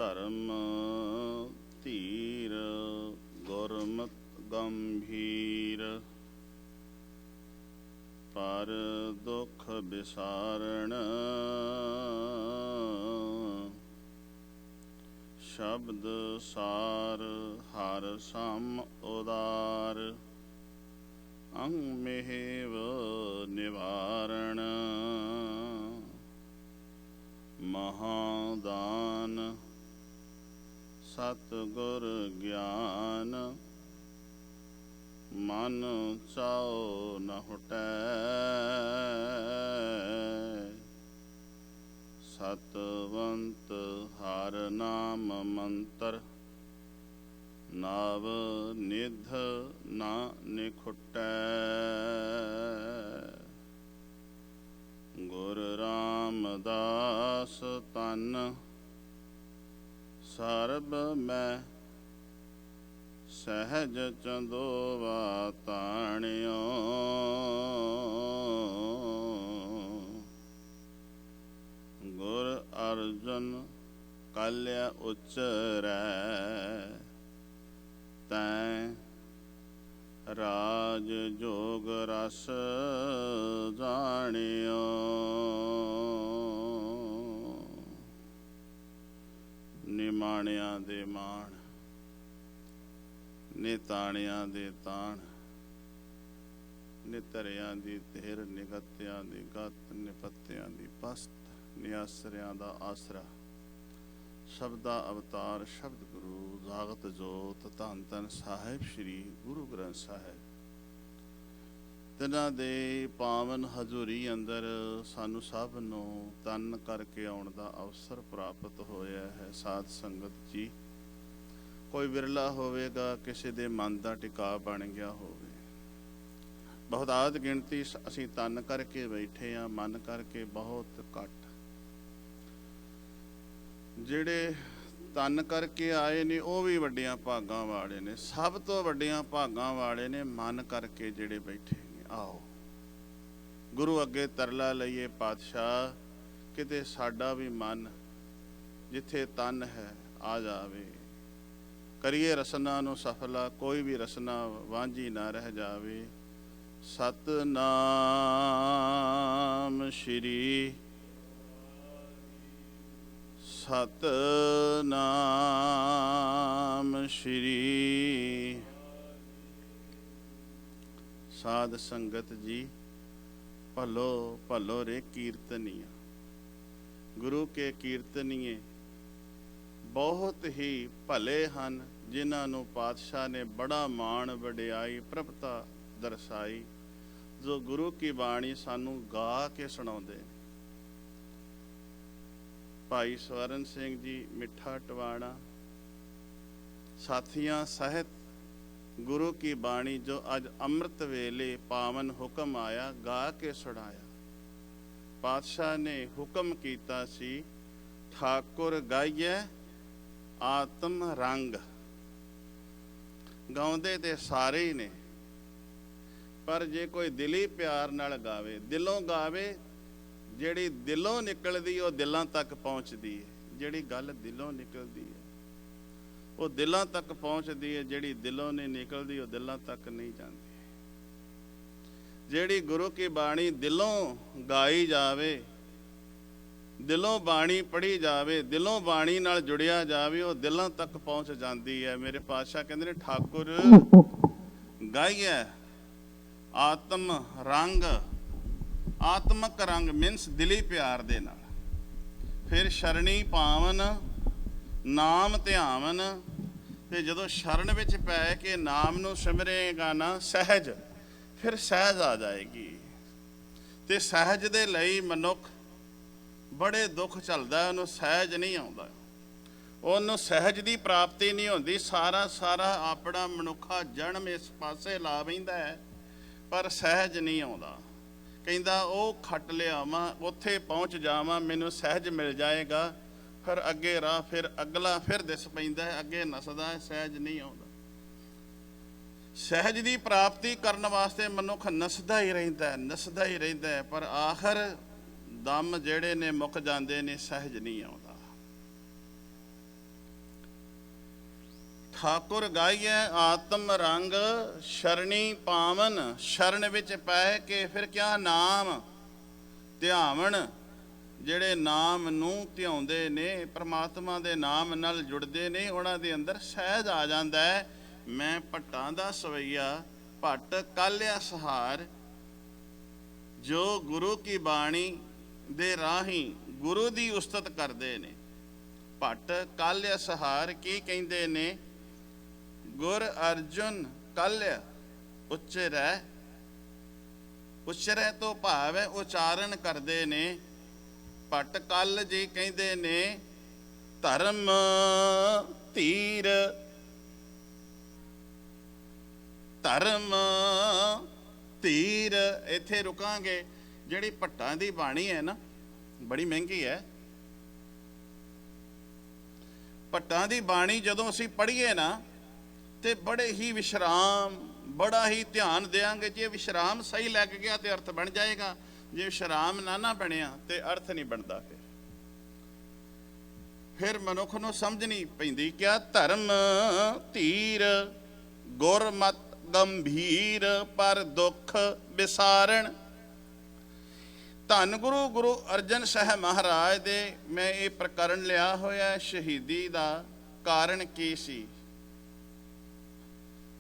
ਧਰਮ ਧੀਰ ਗੁਰਮਤਿ ਗੰਭੀਰ। ਪਰ ਦੁਖ ਵਿਸਾਰਣ ਸ਼ਬਦ ਸਾਰ ਹਰ ਸਮ ਉਦਾਰ। ਅੰਗ ਮੇਹਵ ਨਿਵਾਰਣ ਮਹਾਦਾਨ। ਸਤਿਗੁਰ ਗਿਆਨ ਮਨ ਚਾਉ ਨ ਹੁਟੈ। ਸਤਵੰਤ ਹਰ ਨਾਮ ਮੰਤਰ ਨਵ ਨਿਧ ਨ ਨਿਖੁਟੈ। ਗੁਰ ਰਾਮਦਾਸ ਤਨ ਸਰਬ ਮੈਂ ਸਹਿਜ ਚੰਦੋਵਾ ਤਾਣਿਓ। ਗੁਰ ਅਰਜਨ ਕਲਿਆ ਉਚਰੈ ਤੈਂ ਰਾਜ ਜੋਗ ਰਸ ਜਾਣਿਓ। ਨਿਮਾਣਿਆਂ ਦੇ ਮਾਣ ਨਿਤਾਣਿਆਂ ਦੇ ਤਾਣ। ਨਿਤਰਿਆਂ ਦੀ ਧਿਰ ਨਿਗਤਿਆਂ ਦੀ ਗਤ ਨਿਪੱਤਿਆਂ ਦੀ ਪਸਤ। ਨਿਆਸਰਿਆਂ ਦਾ ਆਸਰਾ ਸ਼ਬਦਾ ਅਵਤਾਰ ਸ਼ਬਦ ਗੁਰੂ ਜਾਗਤ ਜੋਤ ਧੰਨ ਧੰਨ ਸਾਹਿਬ ਸ੍ਰੀ ਗੁਰੂ ਗ੍ਰੰਥ ਸਾਹਿਬ। ਤਿਨਾਂ ਦੇ ਪਾਵਨ ਹਜ਼ੂਰੀ ਅੰਦਰ ਸਾਨੂੰ ਸਭ ਨੂੰ ਤਨ ਕਰਕੇ ਆਉਣ ਦਾ ਅਵਸਰ ਪ੍ਰਾਪਤ ਹੋਇਆ ਹੈ। ਸਾਧ ਸੰਗਤ ਜੀ, ਕੋਈ ਵਿਰਲਾ ਹੋਵੇਗਾ ਕਿਸੇ ਦੇ ਮਨ ਦਾ ਟਿਕਾ ਬਣ ਗਿਆ ਹੋਵੇ। ਬਹੁਤਾਤ ਗਿਣਤੀ ਅਸੀਂ ਤਨ ਕਰਕੇ ਬੈਠੇ ਹਾਂ, ਮਨ ਕਰਕੇ ਬਹੁਤ ਘੱਟ। ਜਿਹੜੇ ਤਨ ਕਰਕੇ ਆਏ ਨੇ ਉਹ ਵੀ ਵੱਡੀਆਂ ਭਾਗਾਂ ਵਾਲੇ ਨੇ। ਸਭ ਤੋਂ ਵੱਡੀਆਂ ਭਾਗਾਂ ਵਾਲੇ ਨੇ ਮਨ ਕਰਕੇ ਜਿਹੜੇ ਬੈਠੇ ਨੇ। ਆਓ ਗੁਰੂ ਅੱਗੇ ਤਰਲਾ ਲਈਏ, ਪਾਤਸ਼ਾਹ ਕਿਤੇ ਸਾਡਾ ਵੀ ਮਨ ਜਿੱਥੇ ਤਨ ਹੈ ਆ ਜਾਵੇ। ਕਰੀਏ ਰਸਨਾ ਨੂੰ ਸਫਲਾ, ਕੋਈ ਵੀ ਰਸਨਾ ਵਾਂਝੀ ਨਾ ਰਹਿ ਜਾਵੇ। ਸਤਿਨਾਮ ਸ਼੍ਰੀ ਸਤਿਨਾਮ ਸ਼੍ਰੀ। ਸਾਧ ਸੰਗਤ ਜੀ, ਭਲੋ ਭਲੋ ਰੇ ਕੀਰਤਨੀਆ। ਗੁਰੂ ਕੇ ਕੀਰਤਨੀਏ ਬਹੁਤ ਹੀ ਭਲੇ ਹਨ, ਜਿਨ੍ਹਾਂ ਨੂੰ ਪਾਤਸ਼ਾਹ ਨੇ ਬੜਾ ਮਾਣ ਵਡਿਆਈ ਪ੍ਰਭਤਾ ਦਰਸਾਈ, ਜੋ ਗੁਰੂ ਕੀ ਬਾਣੀ ਸਾਨੂੰ ਗਾ ਕੇ ਸੁਣਾਉਂਦੇ। ਭਾਈ ਸਵਰਨ ਸਿੰਘ ਜੀ ਮਿੱਠਾ ਟਵਾਣਾ ਸਾਥੀਆਂ ਸਹਿਤ ਗੁਰੂ ਕੀ ਬਾਣੀ ਜੋ ਅੱਜ ਅੰਮ੍ਰਿਤ ਵੇਲੇ ਪਾਵਨ ਹੁਕਮ ਆਇਆ ਗਾ ਕੇ ਸੁਣਾਇਆ। ਪਾਤਸ਼ਾਹ ਨੇ ਹੁਕਮ ਕੀਤਾ ਸੀ, ਠਾਕੁਰ ਗਾਈਏ ਆਤਮ ਰੰਗ। ਗਾਉਂਦੇ ਤੇ ਸਾਰੇ ਹੀ ਨੇ, ਪਰ ਜੇ ਕੋਈ ਦਿਲੀ ਪਿਆਰ ਨਾਲ ਗਾਵੇ, ਦਿਲੋਂ ਗਾਵੇ, ਜਿਹੜੀ ਦਿਲੋਂ ਨਿਕਲਦੀ ਉਹ ਦਿਲਾਂ ਤੱਕ ਪਹੁੰਚਦੀ ਹੈ। ਜਿਹੜੀ ਗੱਲ ਦਿਲੋਂ ਨਿਕਲਦੀ ਹੈ ਉਹ ਦਿਲਾਂ ਤੱਕ ਪਹੁੰਚਦੀ ਹੈ। ਜਿਹੜੀ ਦਿਲੋਂ ਨਹੀਂ ਨਿਕਲਦੀ ਉਹ ਦਿਲਾਂ ਤੱਕ ਨਹੀਂ ਜਾਂਦੀ। ਜਿਹੜੀ ਗੁਰੂ ਕੀ ਬਾਣੀ ਦਿਲੋਂ ਗਾਈ ਜਾਵੇ, ਦਿਲੋਂ ਬਾਣੀ ਪੜ੍ਹੀ ਜਾਵੇ, ਦਿਲੋਂ ਬਾਣੀ ਨਾਲ ਜੁੜਿਆ ਜਾਵੇ, ਉਹ ਦਿਲਾਂ ਤੱਕ ਪਹੁੰਚ ਜਾਂਦੀ ਹੈ। ਮੇਰੇ ਪਾਤਸ਼ਾਹ ਕਹਿੰਦੇ ਨੇ, ਠਾਕੁਰ ਗਾਈਏ ਆਤਮ ਰੰਗ। ਆਤਮਕ ਰੰਗ ਮੀਨਸ ਦਿਲੀ ਪਿਆਰ ਦੇ ਨਾਲ। ਫਿਰ ਸ਼ਰਣੀ ਪਾਵਨ ਨਾਮ ਧਿਆਵਨ। ਤੇ ਜਦੋਂ ਸ਼ਰਨ ਵਿੱਚ ਪੈ ਕੇ ਨਾਮ ਨੂੰ ਸਿਮਰੇਗਾ ਨਾ ਸਹਿਜ, ਫਿਰ ਸਹਿਜ ਆ ਜਾਏਗੀ। ਤੇ ਸਹਿਜ ਦੇ ਲਈ ਮਨੁੱਖ ਬੜੇ ਦੁੱਖ ਝੱਲਦਾ, ਉਹਨੂੰ ਸਹਿਜ ਨਹੀਂ ਆਉਂਦਾ, ਉਹਨੂੰ ਸਹਿਜ ਦੀ ਪ੍ਰਾਪਤੀ ਨਹੀਂ ਹੁੰਦੀ। ਸਾਰਾ ਆਪਣਾ ਮਨੁੱਖਾ ਜਨਮ ਇਸ ਪਾਸੇ ਲਾ ਬਹਿੰਦਾ ਹੈ, ਪਰ ਸਹਿਜ ਨਹੀਂ ਆਉਂਦਾ। ਕਹਿੰਦਾ ਉਹ ਖੱਟ ਲਿਆਵਾਂ, ਉੱਥੇ ਪਹੁੰਚ ਜਾਵਾਂ, ਮੈਨੂੰ ਸਹਿਜ ਮਿਲ ਜਾਏਗਾ। ਫਿਰ ਅੱਗੇ ਰਾਹ, ਫਿਰ ਅਗਲਾ ਫਿਰ ਦਿਸ ਪੈਂਦਾ ਹੈ, ਅੱਗੇ ਨੱਸਦਾ ਹੈ, ਸਹਿਜ ਨਹੀਂ ਆਉਂਦਾ। ਸਹਿਜ ਦੀ ਪ੍ਰਾਪਤੀ ਕਰਨ ਵਾਸਤੇ ਮਨੁੱਖ ਨੱਸਦਾ ਹੀ ਰਹਿੰਦਾ ਹੈ, ਪਰ ਆਖਰ ਦਮ ਜਿਹੜੇ ਨੇ ਮੁੱਕ ਜਾਂਦੇ ਨੇ, ਸਹਿਜ ਨਹੀਂ ਆਉਂਦਾ। ਠਾਕੁਰ ਗਾਈਐ ਆਤਮ ਰੰਗ ਸ਼ਰਣੀ ਪਾਵਨ। ਸ਼ਰਨ ਵਿੱਚ ਪੈ ਕੇ ਫਿਰ ਕਿਆ ਨਾਮ ਧਿਆਵਣ। ਜਿਹੜੇ ਨਾਮ ਨੂੰ ਧਿਆਉਂਦੇ ਨੇ, ਪ੍ਰਮਾਤਮਾ ਦੇ ਨਾਮ ਨਾਲ ਜੁੜਦੇ ਨੇ, ਉਹਨਾਂ ਦੇ ਅੰਦਰ ਸਹਿਜ ਆ ਜਾਂਦਾ ਹੈ। ਮੈਂ ਭੱਟਾਂ ਦਾ ਸਵਈਆ, ਭੱਟ ਕਾਲਿਆ ਸਹਾਰ। ਜੋ ਗੁਰੂ ਕੀ ਬਾਣੀ ਦੇ ਰਾਹੀਂ ਗੁਰੂ ਦੀ ਉਸਤਤ ਕਰਦੇ ਨੇ। ਭੱਟ ਕਾਲਿਆ ਸਹਾਰ ਕੀ ਕਹਿੰਦੇ ਨੇ? ਗੁਰ ਅਰਜੁਨ ਕਾਲਿਆ ਉਚਰੈ। ਉਚਰੈ ਤੋਂ ਭਾਵ ਹੈ ਉਚਾਰਨ ਕਰਦੇ ਨੇ। ਭੱਟ ਕਲ ਜੀ ਕਹਿੰਦੇ ਨੇ ਧਰਮ ਧੀਰ। ਧਰਮ ਧੀਰ। ਇੱਥੇ ਰੁਕਾਂਗੇ। ਜਿਹੜੀ ਭੱਟਾਂ ਦੀ ਬਾਣੀ ਹੈ ਨਾ, ਬੜੀ ਮਹਿੰਗੀ ਹੈ। ਭੱਟਾਂ ਦੀ ਬਾਣੀ ਜਦੋਂ ਅਸੀਂ ਪੜ੍ਹੀਏ ਨਾ ਤੇ ਬੜੇ ਹੀ ਵਿਸ਼ਰਾਮ, ਬੜਾ ਹੀ ਧਿਆਨ ਦਿਆਂਗੇ। ਜੇ ਵਿਸ਼ਰਾਮ ਸਹੀ ਲੱਗ ਗਿਆ ਤੇ ਅਰਥ ਬਣ ਜਾਏਗਾ, ਜੇ ਵਿਸ਼ਰਾਮ ਨਾ ਬਣਿਆ ਤੇ ਅਰਥ ਨਹੀਂ ਬਣਦਾ। ਫਿਰ ਮਨੁੱਖ ਨੂੰ ਸਮਝ ਨਹੀਂ ਪੈਂਦੀ। ਕਿਆ ਧਰਮ ਧੀਰ ਗੁਰਮਤ ਗੰਭੀਰ ਪਰ ਦੁੱਖ ਵਿਸਾਰਣ। ਧੰਨ ਗੁਰੂ ਗੁਰੂ ਅਰਜਨ ਸਾਹਿਬ ਮਹਾਰਾਜ ਦੇ ਮੈਂ ਇਹ ਪ੍ਰਕਰਨ ਲਿਆ ਹੋਇਆ। ਸ਼ਹੀਦੀ ਦਾ ਕਾਰਨ ਕੀ ਸੀ?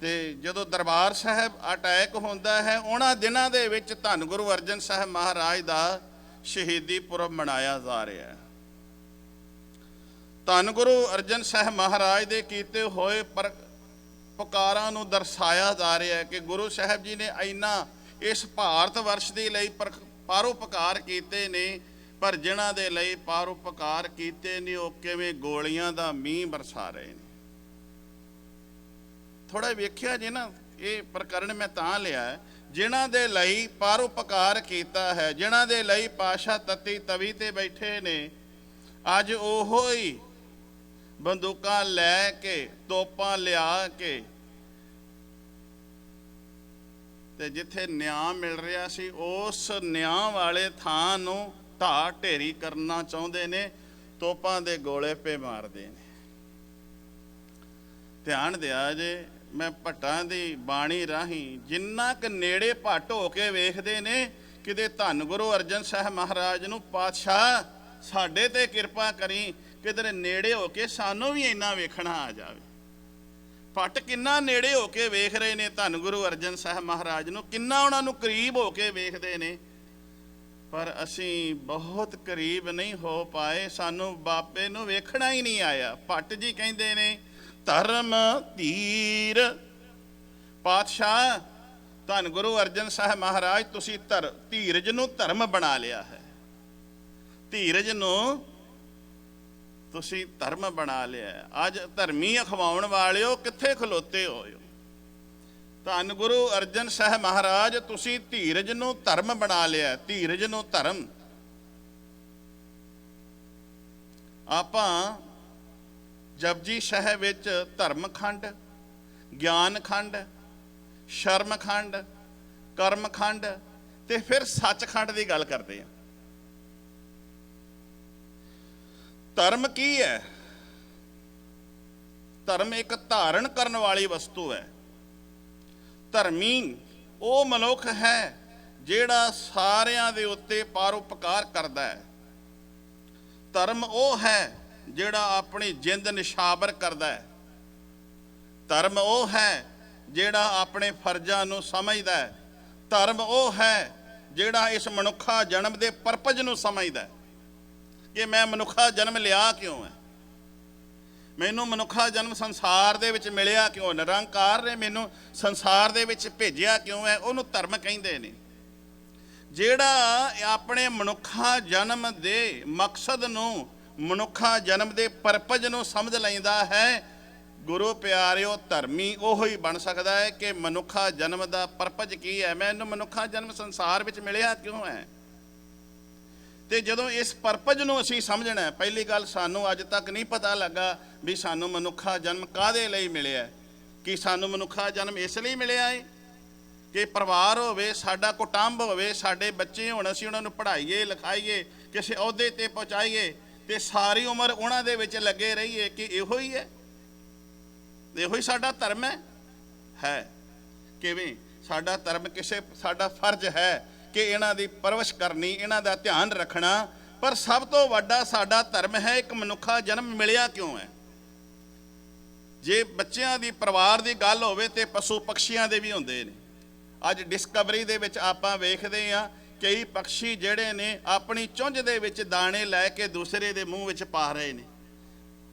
ਤੇ ਜਦੋਂ ਦਰਬਾਰ ਸਾਹਿਬ ਅਟੈਕ ਹੁੰਦਾ ਹੈ, ਉਹਨਾਂ ਦਿਨਾਂ ਦੇ ਵਿੱਚ ਧੰਨ ਗੁਰੂ ਅਰਜਨ ਸਾਹਿਬ ਮਹਾਰਾਜ ਦਾ ਸ਼ਹੀਦੀ ਪੁਰਬ ਮਨਾਇਆ ਜਾ ਰਿਹਾ ਹੈ। ਧੰਨ ਗੁਰੂ ਅਰਜਨ ਸਾਹਿਬ ਮਹਾਰਾਜ ਦੇ ਕੀਤੇ ਹੋਏ ਪੁਕਾਰਾਂ ਨੂੰ ਦਰਸਾਇਆ ਜਾ ਰਿਹਾ ਹੈ ਕਿ ਗੁਰੂ ਸਾਹਿਬ ਜੀ ਨੇ ਇੰਨਾ ਇਸ ਭਾਰਤ ਵਰਸ਼ ਦੇ ਲਈ ਪਰਉਪਕਾਰ ਕੀਤੇ ਨੇ, ਪਰ ਜਿਨ੍ਹਾਂ ਦੇ ਲਈ ਪਰਉਪਕਾਰ ਕੀਤੇ ਨੇ ਉਹ ਕਿਵੇਂ ਗੋਲੀਆਂ ਦਾ ਮੀਂਹ ਬਰਸਾ ਰਹੇ ਨੇ। ਥੋੜਾ ਵੇਖਿਆ ਜੇ ਨਾ, ਇਹ ਪ੍ਰਕਰਨ ਮੈਂ ਤਾਂ ਲਿਆ, ਜਿਨ੍ਹਾਂ ਦੇ ਲਈ ਪਰਉਪਕਾਰ ਕੀਤਾ ਹੈ, ਜਿਨ੍ਹਾਂ ਦੇ ਲਈ ਪਾਸ਼ਾ ਤਤੀ ਤਵੀ ਤੇ ਬੈਠੇ ਨੇ, ਅੱਜ ਉਹੋ ਹੀ ਬੰਦੂਕਾਂ ਲੈ ਕੇ, ਤੋਪਾਂ ਲਿਆ ਕੇ ਤੇ ਜਿੱਥੇ ਨਿਆਂ ਮਿਲ ਰਿਹਾ ਸੀ ਉਸ ਨਿਆਂ ਵਾਲੇ ਥਾਂ ਨੂੰ ਢਾਹ ਢੇਰੀ ਕਰਨਾ ਚਾਹੁੰਦੇ ਨੇ, ਤੋਪਾਂ ਦੇ ਗੋਲੇ ਪੇ ਮਾਰਦੇ ਨੇ। ਧਿਆਨ ਦਿਆ ਜੇ, ਮੈਂ ਭੱਟਾਂ ਦੀ ਬਾਣੀ ਰਾਹੀਂ ਜਿੰਨਾ ਕੁ ਨੇੜੇ ਭੱਟ ਹੋ ਕੇ ਵੇਖਦੇ ਨੇ, ਕਿਤੇ ਧੰਨ ਗੁਰੂ ਅਰਜਨ ਸਾਹਿਬ ਮਹਾਰਾਜ ਨੂੰ ਪਾਤਸ਼ਾਹ ਸਾਡੇ ਤੇ ਕਿਰਪਾ ਕਰੀ, ਕਿਧਰੇ ਨੇੜੇ ਹੋ ਕੇ ਸਾਨੂੰ ਵੀ ਇੰਨਾ ਵੇਖਣਾ ਆ ਜਾਵੇ। ਭੱਟ ਕਿੰਨਾ ਨੇੜੇ ਹੋ ਕੇ ਵੇਖ ਰਹੇ ਨੇ ਧੰਨ ਗੁਰੂ ਅਰਜਨ ਸਾਹਿਬ ਮਹਾਰਾਜ ਨੂੰ, ਕਿੰਨਾ ਉਹਨਾਂ ਨੂੰ ਕਰੀਬ ਹੋ ਕੇ ਵੇਖਦੇ ਨੇ, ਪਰ ਅਸੀਂ ਬਹੁਤ ਕਰੀਬ ਨਹੀਂ ਹੋ ਪਾਏ। ਸਾਨੂੰ ਬਾਬੇ ਨੂੰ ਵੇਖਣਾ ਹੀ ਨਹੀਂ ਆਇਆ। ਭੱਟ ਜੀ ਕਹਿੰਦੇ ਨੇ ਧਰਮ ਧੀਰ। ਪਾਤਸ਼ਾਹ ਧੰਨ ਗੁਰੂ ਅਰਜਨ ਸਾਹਿਬ ਮਹਾਰਾਜ, ਤੁਸੀਂ ਧੀਰਜ ਨੂੰ ਧਰਮ ਬਣਾ ਲਿਆ ਹੈ। ਧੀਰਜ ਨੂੰ ਤੁਸੀਂ ਧਰਮ ਬਣਾ ਲਿਆ। ਅੱਜ ਧਰਮੀ ਅਖਵਾਉਣ ਵਾਲਿਓ ਕਿੱਥੇ ਖਲੋਤੇ ਹੋਏ ਹੋ? ਧੰਨ ਗੁਰੂ ਅਰਜਨ ਸਾਹਿਬ ਮਹਾਰਾਜ, ਤੁਸੀਂ ਧੀਰਜ ਨੂੰ ਧਰਮ ਬਣਾ ਲਿਆ। ਧੀਰਜ ਨੂੰ ਧਰਮ। ਆਪਾਂ ਜਪਜੀ ਸਾਹਿਬ ਵਿੱਚ ਧਰਮ ਖੰਡ, ਗਿਆਨ ਖੰਡ, ਸ਼ਰਮ ਖੰਡ, ਕਰਮ ਖੰਡ ਤੇ ਫਿਰ ਸੱਚਖੰਡ ਦੀ ਗੱਲ ਕਰਦੇ ਹਾਂ। ਧਰਮ ਕੀ ਹੈ? ਧਰਮ ਇੱਕ ਧਾਰਨ ਕਰਨ ਵਾਲੀ ਵਸਤੂ ਹੈ। ਧਰਮੀ ਉਹ ਮਨੁੱਖ ਹੈ ਜਿਹੜਾ ਸਾਰਿਆਂ ਦੇ ਉੱਤੇ ਪਰਉਪਕਾਰ ਕਰਦਾ ਹੈ। ਧਰਮ ਉਹ ਹੈ ਜਿਹੜਾ ਆਪਣੀ ਜਿੰਦ ਨਿਸ਼ਾਵਰ ਕਰਦਾ ਹੈ। ਧਰਮ ਉਹ ਹੈ ਜਿਹੜਾ ਆਪਣੇ ਫਰਜ਼ਾਂ ਨੂੰ ਸਮਝਦਾ ਹੈ। ਧਰਮ ਉਹ ਹੈ ਜਿਹੜਾ ਇਸ ਮਨੁੱਖਾ ਜਨਮ ਦੇ ਪਰਪਸ ਨੂੰ ਸਮਝਦਾ ਹੈ ਕਿ ਮੈਂ ਮਨੁੱਖਾ ਜਨਮ ਲਿਆ ਕਿਉਂ ਹੈ, ਮੈਨੂੰ ਮਨੁੱਖਾ ਜਨਮ ਸੰਸਾਰ ਦੇ ਵਿੱਚ ਮਿਲਿਆ ਕਿਉਂ, ਨਿਰੰਕਾਰ ਨੇ ਮੈਨੂੰ ਸੰਸਾਰ ਦੇ ਵਿੱਚ ਭੇਜਿਆ ਕਿਉਂ ਹੈ, ਉਹਨੂੰ ਧਰਮ ਕਹਿੰਦੇ ਨੇ। ਜਿਹੜਾ ਆਪਣੇ ਮਨੁੱਖਾ ਜਨਮ ਦੇ ਮਕਸਦ ਨੂੰ, ਮਨੁੱਖਾ ਜਨਮ ਦੇ ਪਰਪਸ ਨੂੰ ਸਮਝ ਲੈਂਦਾ ਹੈ, ਗੁਰੂ ਪਿਆਰਿਓ, ਧਰਮੀ ਉਹ ਹੀ ਬਣ ਸਕਦਾ ਹੈ ਕਿ ਮਨੁੱਖਾ ਜਨਮ ਦਾ ਪਰਪਸ ਕੀ ਹੈ, ਮੈਨੂੰ ਮਨੁੱਖਾ ਜਨਮ ਸੰਸਾਰ ਵਿੱਚ ਮਿਲਿਆ ਕਿਉਂ ਹੈ। ਤੇ ਜਦੋਂ ਇਸ ਪਰਪਸ ਨੂੰ ਅਸੀਂ ਸਮਝਣਾ ਹੈ, ਪਹਿਲੀ ਗੱਲ ਸਾਨੂੰ ਅੱਜ ਤੱਕ ਨਹੀਂ ਪਤਾ ਲੱਗਾ ਵੀ ਸਾਨੂੰ ਮਨੁੱਖਾ ਜਨਮ ਕਾਹਦੇ ਲਈ ਮਿਲਿਆ। ਕਿ ਸਾਨੂੰ ਮਨੁੱਖਾ ਜਨਮ ਇਸ ਲਈ ਮਿਲਿਆ ਹੈ ਕਿ ਪਰਿਵਾਰ ਹੋਵੇ, ਸਾਡਾ ਕੁਟੁੰਬ ਹੋਵੇ, ਸਾਡੇ ਬੱਚੇ ਹੋਣ, ਅਸੀਂ ਉਹਨਾਂ ਨੂੰ ਪੜ੍ਹਾਈਏ ਲਿਖਾਈਏ, ਕਿਸੇ ਅਹੁਦੇ ਤੇ ਪਹੁੰਚਾਈਏ ਤੇ ਸਾਰੀ ਉਮਰ ਉਹਨਾਂ ਦੇ ਵਿੱਚ ਲੱਗੇ ਰਹੀਏ, ਕਿ ਇਹੋ ਹੀ ਹੈ। ਇਹੋ ਹੀ ਸਾਡਾ ਧਰਮ ਹੈ। ਕਿਵੇਂ ਸਾਡਾ ਧਰਮ? ਸਾਡਾ ਫਰਜ਼ ਹੈ ਕਿ ਇਹਨਾਂ ਦੀ ਪਰਵਰਿਸ਼ ਕਰਨੀ, ਇਹਨਾਂ ਦਾ ਧਿਆਨ ਰੱਖਣਾ। ਪਰ ਸਭ ਤੋਂ ਵੱਡਾ ਸਾਡਾ ਧਰਮ ਹੈ ਇੱਕ ਮਨੁੱਖਾ ਜਨਮ ਮਿਲਿਆ ਕਿਉਂ ਹੈ। ਜੇ ਬੱਚਿਆਂ ਦੀ ਪਰਿਵਾਰ ਦੀ ਗੱਲ ਹੋਵੇ ਤੇ ਪਸ਼ੂ ਪਕਸ਼ੀਆਂ ਦੇ ਵੀ ਹੁੰਦੇ ਨੇ। ਅੱਜ ਡਿਸਕਵਰੀ ਦੇ ਵਿੱਚ ਆਪਾਂ ਵੇਖਦੇ ਹਾਂ ਕਈ ਪੰਛੀ ਜਿਹੜੇ ਨੇ ਆਪਣੀ ਚੁੰਝ ਦੇ ਵਿੱਚ ਦਾਣੇ ਲੈ ਕੇ ਦੂਸਰੇ ਦੇ ਮੂੰਹ ਵਿੱਚ ਪਾ ਰਹੇ ਨੇ।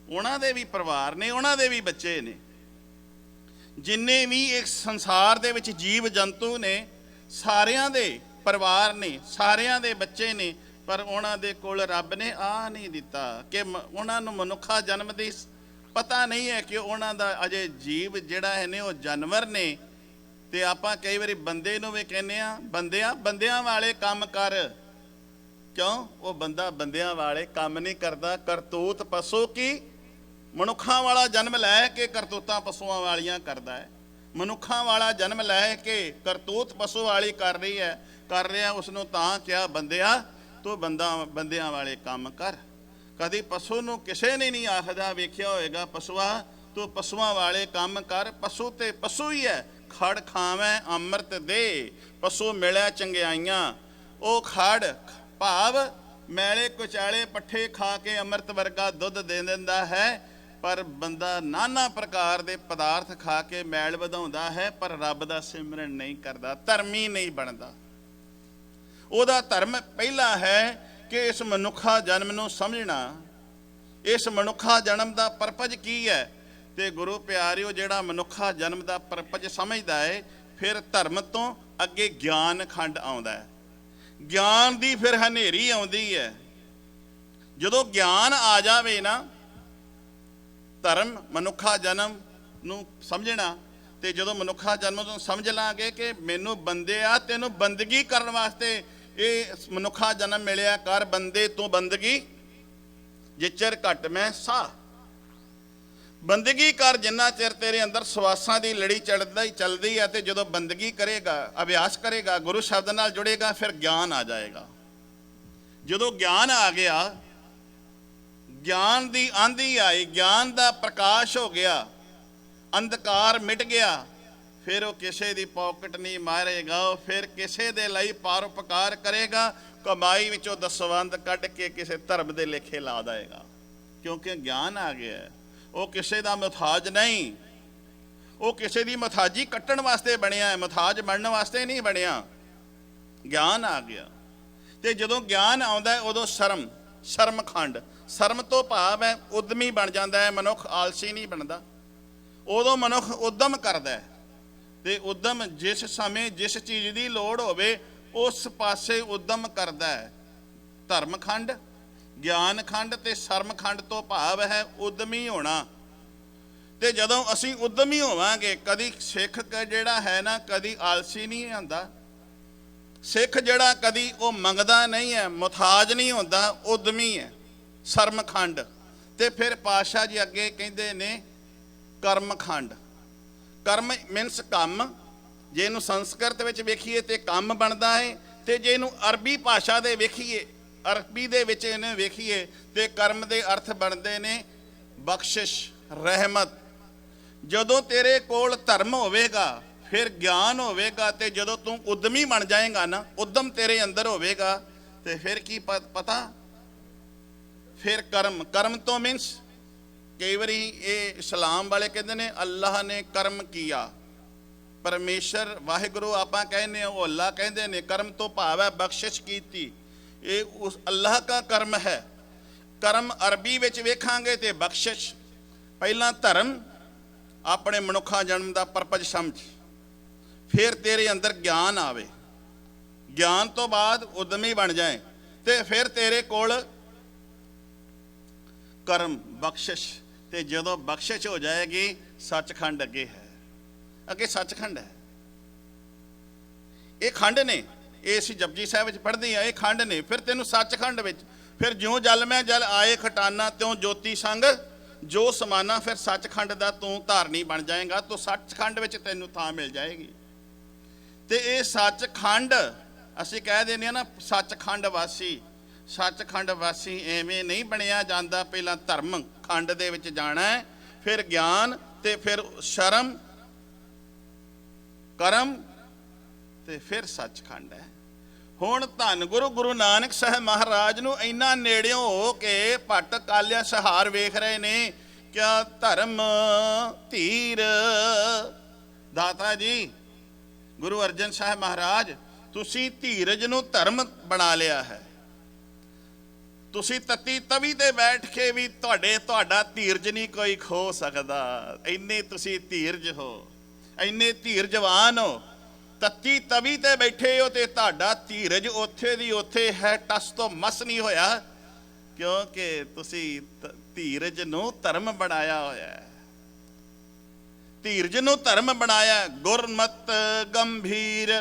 ਉਹਨਾਂ ਦੇ ਵੀ ਪਰਿਵਾਰ ਨੇ, ਉਹਨਾਂ ਦੇ ਵੀ ਬੱਚੇ ਨੇ। ਜਿੰਨੇ ਵੀ ਇਸ ਸੰਸਾਰ ਦੇ ਵਿੱਚ ਜੀਵ ਜੰਤੂ ਨੇ, ਸਾਰਿਆਂ ਦੇ ਪਰਿਵਾਰ ਨੇ, ਸਾਰਿਆਂ ਦੇ ਬੱਚੇ ਨੇ। ਪਰ ਉਹਨਾਂ ਦੇ ਕੋਲ ਰੱਬ ਨੇ ਆ ਨਹੀਂ ਦਿੱਤਾ ਕਿ ਉਹਨਾਂ ਨੂੰ ਮਨੁੱਖਾ ਜਨਮ ਦੀ ਪਤਾ ਨਹੀਂ ਹੈ ਕਿ ਉਹਨਾਂ ਦਾ ਅਜੇ ਜੀਵ ਜਿਹੜਾ ਹੈ ਨੇ ਉਹ ਜਾਨਵਰ ਨੇ। ਤੇ ਆਪਾਂ ਕਈ ਵਾਰੀ ਬੰਦੇ ਨੂੰ ਵੀ ਕਹਿੰਦੇ ਆ, ਬੰਦਿਆਂ ਵਾਲੇ ਕੰਮ ਕਰ। ਕਿਉਂ? ਉਹ ਬੰਦਾ ਬੰਦਿਆਂ ਵਾਲੇ ਕੰਮ ਨਹੀਂ ਕਰਦਾ। ਕਰਤੂਤ ਪਸ਼ੂ ਕੀ? ਮਨੁੱਖਾਂ ਵਾਲਾ ਜਨਮ ਲੈ ਕੇ ਕਰਤੂਤਾਂ ਪਸ਼ੂਆਂ ਵਾਲੀਆਂ ਕਰਦਾ ਹੈ। ਮਨੁੱਖਾਂ ਵਾਲਾ ਜਨਮ ਲੈ ਕੇ ਕਰਤੂਤ ਪਸ਼ੂ ਵਾਲੀ ਕਰ ਰਿਹਾ। ਉਸ ਨੂੰ ਤਾਂ ਕਿਹਾ ਬੰਦਿਆ ਤੂੰ ਬੰਦਿਆਂ ਵਾਲੇ ਕੰਮ ਕਰ। ਕਦੀ ਪਸ਼ੂ ਨੂੰ ਕਿਸੇ ਨੇ ਨਹੀਂ ਆਖਦਾ, ਵੇਖਿਆ ਹੋਏਗਾ, ਪਸ਼ੂਆ ਤੂੰ ਪਸ਼ੂਆਂ ਵਾਲੇ ਕੰਮ ਕਰ। ਪਸ਼ੂ ਤੇ ਪਸ਼ੂ ਹੀ ਹੈ। ਖੜ ਖਾਵੇਂ ਅੰਮ੍ਰਿਤ ਦੇ, ਪਸ਼ੂ ਮਿਲਿਆ ਚੰਗਿਆਈਆਂ। ਉਹ ਖੜ ਭਾਵ ਮੈਲੇ ਕੁਚਾਲੇ ਪੱਠੇ ਖਾ ਕੇ ਅੰਮ੍ਰਿਤ ਵਰਗਾ ਦੁੱਧ ਦੇ ਦਿੰਦਾ ਹੈ। ਪਰ ਬੰਦਾ ਨਾਨਾ ਪ੍ਰਕਾਰ ਦੇ ਪਦਾਰਥ ਖਾ ਕੇ ਮੈਲ ਵਧਾਉਂਦਾ ਹੈ, ਪਰ ਰੱਬ ਦਾ ਸਿਮਰਨ ਨਹੀਂ ਕਰਦਾ, ਧਰਮੀ ਨਹੀਂ ਬਣਦਾ। ਉਹਦਾ ਧਰਮ ਪਹਿਲਾ ਹੈ ਕਿ ਇਸ ਮਨੁੱਖਾ ਜਨਮ ਨੂੰ ਸਮਝਣਾ। ਇਸ ਮਨੁੱਖਾ ਜਨਮ ਦਾ ਪਰਪਸ ਕੀ ਹੈ? ਤੇ ਗੁਰੂ ਪਿਆਰਿਓ, ਜਿਹੜਾ ਮਨੁੱਖਾ ਜਨਮ ਦਾ ਪਰਪਸ ਸਮਝਦਾ ਹੈ, ਫਿਰ ਧਰਮ ਤੋਂ ਅੱਗੇ ਗਿਆਨ ਖੰਡ ਆਉਂਦਾ ਹੈ। ਗਿਆਨ ਦੀ ਫਿਰ ਹਨੇਰੀ ਆਉਂਦੀ ਹੈ। ਜਦੋਂ ਗਿਆਨ ਆ ਜਾਵੇ ਨਾ, ਧਰਮ ਮਨੁੱਖਾ ਜਨਮ ਨੂੰ ਸਮਝਣਾ, ਤੇ ਜਦੋਂ ਮਨੁੱਖਾ ਜਨਮ ਨੂੰ ਸਮਝ ਲਾਂਗੇ ਕਿ ਮੈਨੂੰ ਬੰਦਿਆ ਤੈਨੂੰ ਬੰਦਗੀ ਕਰਨ ਵਾਸਤੇ ਇਹ ਮਨੁੱਖਾ ਜਨਮ ਮਿਲਿਆ, ਕਰ ਬੰਦੇ ਤੂੰ ਬੰਦਗੀ ਜਿਚਰ ਘਟ ਮੈਂ ਸਾਹ। ਬੰਦਗੀ ਕਰ ਜਿੰਨਾ ਚਿਰ ਤੇਰੇ ਅੰਦਰ ਸਵਾਸਾਂ ਦੀ ਲੜੀ ਚੱਲਦੀ ਹੈ। ਤੇ ਜਦੋਂ ਬੰਦਗੀ ਕਰੇਗਾ, ਅਭਿਆਸ ਕਰੇਗਾ, ਗੁਰੂ ਸ਼ਬਦ ਨਾਲ ਜੁੜੇਗਾ, ਫਿਰ ਗਿਆਨ ਆ ਜਾਏਗਾ। ਜਦੋਂ ਗਿਆਨ ਆ ਗਿਆ, ਗਿਆਨ ਦੀ ਆਂਧੀ ਆਈ, ਗਿਆਨ ਦਾ ਪ੍ਰਕਾਸ਼ ਹੋ ਗਿਆ, ਅੰਧਕਾਰ ਮਿਟ ਗਿਆ, ਫਿਰ ਉਹ ਕਿਸੇ ਦੀ ਪੌਕਟ ਨਹੀਂ ਮਾਰੇਗਾ। ਉਹ ਫਿਰ ਕਿਸੇ ਦੇ ਲਈ ਪਰਉਪਕਾਰ ਕਰੇਗਾ। ਕਮਾਈ ਵਿੱਚੋਂ ਦਸਵੰਧ ਕੱਢ ਕੇ ਕਿਸੇ ਧਰਮ ਦੇ ਲੇਖੇ ਲਾ ਦੇਗਾ, ਕਿਉਂਕਿ ਗਿਆਨ ਆ ਗਿਆ। ਉਹ ਕਿਸੇ ਦਾ ਮੁਹਤਾਜ ਨਹੀਂ। ਉਹ ਕਿਸੇ ਦੀ ਮੁਹਤਾਜੀ ਕੱਟਣ ਵਾਸਤੇ ਬਣਿਆ ਹੈ, ਮੁਹਤਾਜ ਬਣਨ ਵਾਸਤੇ ਨਹੀਂ ਬਣਿਆ। ਗਿਆਨ ਆ ਗਿਆ। ਤੇ ਜਦੋਂ ਗਿਆਨ ਆਉਂਦਾ ਹੈ, ਉਦੋਂ ਸ਼ਰਮਖੰਡ, ਸ਼ਰਮ ਤੋਂ ਭਾਵ ਹੈ ਉਦਮੀ ਬਣ ਜਾਂਦਾ ਹੈ। ਮਨੁੱਖ ਆਲਸੀ ਨਹੀਂ ਬਣਦਾ। ਉਦੋਂ ਮਨੁੱਖ ਉਦਮ ਕਰਦਾ ਹੈ। ਤੇ ਉਦਮ ਜਿਸ ਸਮੇਂ ਜਿਸ ਚੀਜ਼ ਦੀ ਲੋੜ ਹੋਵੇ ਉਸ ਪਾਸੇ ਉਦਮ ਕਰਦਾ ਹੈ। ਧਰਮਖੰਡ, ਗਿਆਨ ਖੰਡ ਤੇ ਸ਼ਰਮਖੰਡ ਤੋਂ ਭਾਵ ਹੈ ਉਦਮੀ ਹੋਣਾ। ਤੇ ਜਦੋਂ ਅਸੀਂ ਉਦਮੀ ਹੋਵਾਂਗੇ, ਕਦੀ ਸਿੱਖ ਜਿਹੜਾ ਹੈ ਨਾ, ਕਦੀ ਆਲਸੀ ਨਹੀਂ ਹੁੰਦਾ। ਸਿੱਖ ਜਿਹੜਾ ਕਦੀ ਉਹ ਮੰਗਦਾ ਨਹੀਂ ਹੈ, ਮੁਹਤਾਜ ਨਹੀਂ ਹੁੰਦਾ, ਉਦਮੀ ਹੈ। ਸ਼ਰਮਖੰਡ। ਤੇ ਫਿਰ ਪਾਤਸ਼ਾਹ ਜੀ ਅੱਗੇ ਕਹਿੰਦੇ ਨੇ ਕਰਮਖੰਡ। ਕਰਮ ਮੀਨਸ ਕੰਮ। ਜੇ ਇਹਨੂੰ ਸੰਸਕ੍ਰਿਤ ਵਿੱਚ ਵੇਖੀਏ ਤੇ ਕੰਮ ਬਣਦਾ ਹੈ, ਤੇ ਜੇ ਇਹਨੂੰ ਅਰਬੀ ਭਾਸ਼ਾ ਦੇ ਵੇਖੀਏ, ਅਰਬੀ ਦੇ ਵਿੱਚ ਇਹਨੂੰ ਵੇਖੀਏ, ਤੇ ਕਰਮ ਦੇ ਅਰਥ ਬਣਦੇ ਨੇ ਬਖਸ਼ਿਸ਼, ਰਹਿਮਤ। ਜਦੋਂ ਤੇਰੇ ਕੋਲ ਧਰਮ ਹੋਵੇਗਾ, ਫਿਰ ਗਿਆਨ ਹੋਵੇਗਾ। ਤੇ ਜਦੋਂ ਤੂੰ ਉਦਮੀ ਬਣ ਜਾਏਗਾ ਨਾ, ਉਦਮ ਤੇਰੇ ਅੰਦਰ ਹੋਵੇਗਾ, ਤੇ ਫਿਰ ਕੀ ਪਤਾ? ਫਿਰ ਕਰਮ ਤੋਂ ਮੀਨਸ ਕਈ ਵਾਰੀ ਇਹ ਇਸਲਾਮ ਵਾਲੇ ਕਹਿੰਦੇ ਨੇ ਅੱਲਾਹ ਨੇ ਕਰਮ ਕੀਆ। ਪਰਮੇਸ਼ਰ ਵਾਹਿਗੁਰੂ ਆਪਾਂ ਕਹਿੰਦੇ ਹਾਂ, ਉਹ ਅੱਲਾਹ ਕਹਿੰਦੇ ਨੇ। ਕਰਮ ਤੋਂ ਭਾਵ ਹੈ ਬਖਸ਼ਿਸ਼ ਕੀਤੀ। ਇਹ ਉਸ ਅੱਲਾਹ ਦਾ ਕਰਮ ਹੈ। ਕਰਮ ਅਰਬੀ ਵਿੱਚ ਵੇਖਾਂਗੇ ਤੇ ਬਖਸ਼ਿਸ਼। ਪਹਿਲਾਂ ਧਰਮ, ਆਪਣੇ ਮਨੁੱਖਾ ਜਨਮ ਦਾ ਪਰਪਸ ਸਮਝ, ਫਿਰ ਤੇਰੇ ਅੰਦਰ ਗਿਆਨ ਆਵੇ। ਗਿਆਨ ਤੋਂ ਬਾਅਦ ਉਦਮੀ ਬਣ ਜਾਏ, ਤੇ ਫਿਰ ਤੇਰੇ ਕੋਲ ਕਰਮ, ਬਖਸ਼ਿਸ਼। ਤੇ ਜਦੋਂ ਬਖਸ਼ਿਸ਼ ਹੋ ਜਾਏਗੀ, ਸੱਚਖੰਡ ਅੱਗੇ ਹੈ। ਅੱਗੇ ਸੱਚਖੰਡ ਹੈ। ਇਹ ਖੰਡ ਨੇ, ਇਹ ਅਸੀਂ ਜਪਜੀ ਸਾਹਿਬ ਵਿੱਚ ਪੜ੍ਹਦੇ ਹਾਂ, ਇਹ ਖੰਡ ਨੇ। ਫਿਰ ਤੈਨੂੰ ਸੱਚਖੰਡ ਵਿੱਚ, ਫਿਰ ਜਿਉਂ ਜਲ ਮੈਂ ਜਲ ਆਏ ਖਟਾਨਾ, ਤਿਉਂ ਜੋਤੀ ਸੰਗ ਜੋ ਸਮਾਨਾ। ਫਿਰ ਸੱਚਖੰਡ ਦਾ ਤੂੰ ਧਾਰਨੀ ਬਣ ਜਾਏਗਾ। ਤੂੰ ਸੱਚਖੰਡ ਵਿੱਚ ਤੈਨੂੰ ਥਾਂ ਮਿਲ ਜਾਏਗੀ। ਤੇ ਇਹ ਸੱਚਖੰਡ ਅਸੀਂ ਕਹਿ ਦਿੰਦੇ ਹਾਂ ਨਾ, ਸੱਚਖੰਡ ਵਾਸੀ। ਸੱਚਖੰਡ ਵਾਸੀ ਐਵੇਂ ਨਹੀਂ ਬਣਿਆ ਜਾਂਦਾ। ਪਹਿਲਾਂ ਧਰਮ ਖੰਡ ਦੇ ਵਿੱਚ ਜਾਣਾ ਹੈ, ਫਿਰ ਗਿਆਨ, ਤੇ ਫਿਰ ਸ਼ਰਮ, ਕਰਮ ਤੇ ਫਿਰ ਸੱਚਖੰਡ ਹੈ। ਹੁਣ ਧੰਨ ਗੁਰੂ ਗੁਰੂ ਨਾਨਕ ਸਾਹਿਬ ਮਹਾਰਾਜ ਨੂੰ ਇੰਨਾ ਨੇੜਿਓਂ ਹੋ ਕੇ ਭੱਟ ਕਾਲਿਆ ਸਹਾਰ ਵੇਖ ਰਹੇ ਨੇ। ਕਿਆ ਧਰਮ ਧੀਰ, ਦਾਤਾ ਜੀ ਗੁਰੂ ਅਰਜਨ ਸਾਹਿਬ ਮਹਾਰਾਜ, ਤੁਸੀਂ ਧੀਰਜ ਨੂੰ ਧਰਮ ਬਣਾ ਲਿਆ ਹੈ। ਤੁਸੀਂ ਤਤੀ ਤਵੀ ਤੇ ਬੈਠ ਕੇ ਵੀ ਤੁਹਾਡਾ ਧੀਰਜ ਨਹੀਂ ਕੋਈ ਖੋ ਸਕਦਾ। ਇੰਨੇ ਤੁਸੀਂ ਧੀਰਜ ਹੋ, ਇੰਨੇ ਧੀਰਜਵਾਨ ਹੋ। ਤਤੀ ਤਵੀ ਤੇ ਬੈਠੇ ਹੋ ਤੇ ਤੁਹਾਡਾ ਧੀਰਜ ਉੱਥੇ ਦੀ ਉੱਥੇ ਹੈ, ਟਸ ਤੋਂ ਮਸ ਨਹੀਂ ਹੋਇਆ, ਕਿਉਂਕਿ ਤੁਸੀਂ ਧੀਰਜ ਨੂੰ ਧਰਮ ਬਣਾਇਆ ਹੋਇਆ ਹੈ। ਧੀਰਜ ਨੂੰ ਧਰਮ ਬਣਾਇਆ। ਗੁਰਮਤ ਗੰਭੀਰ,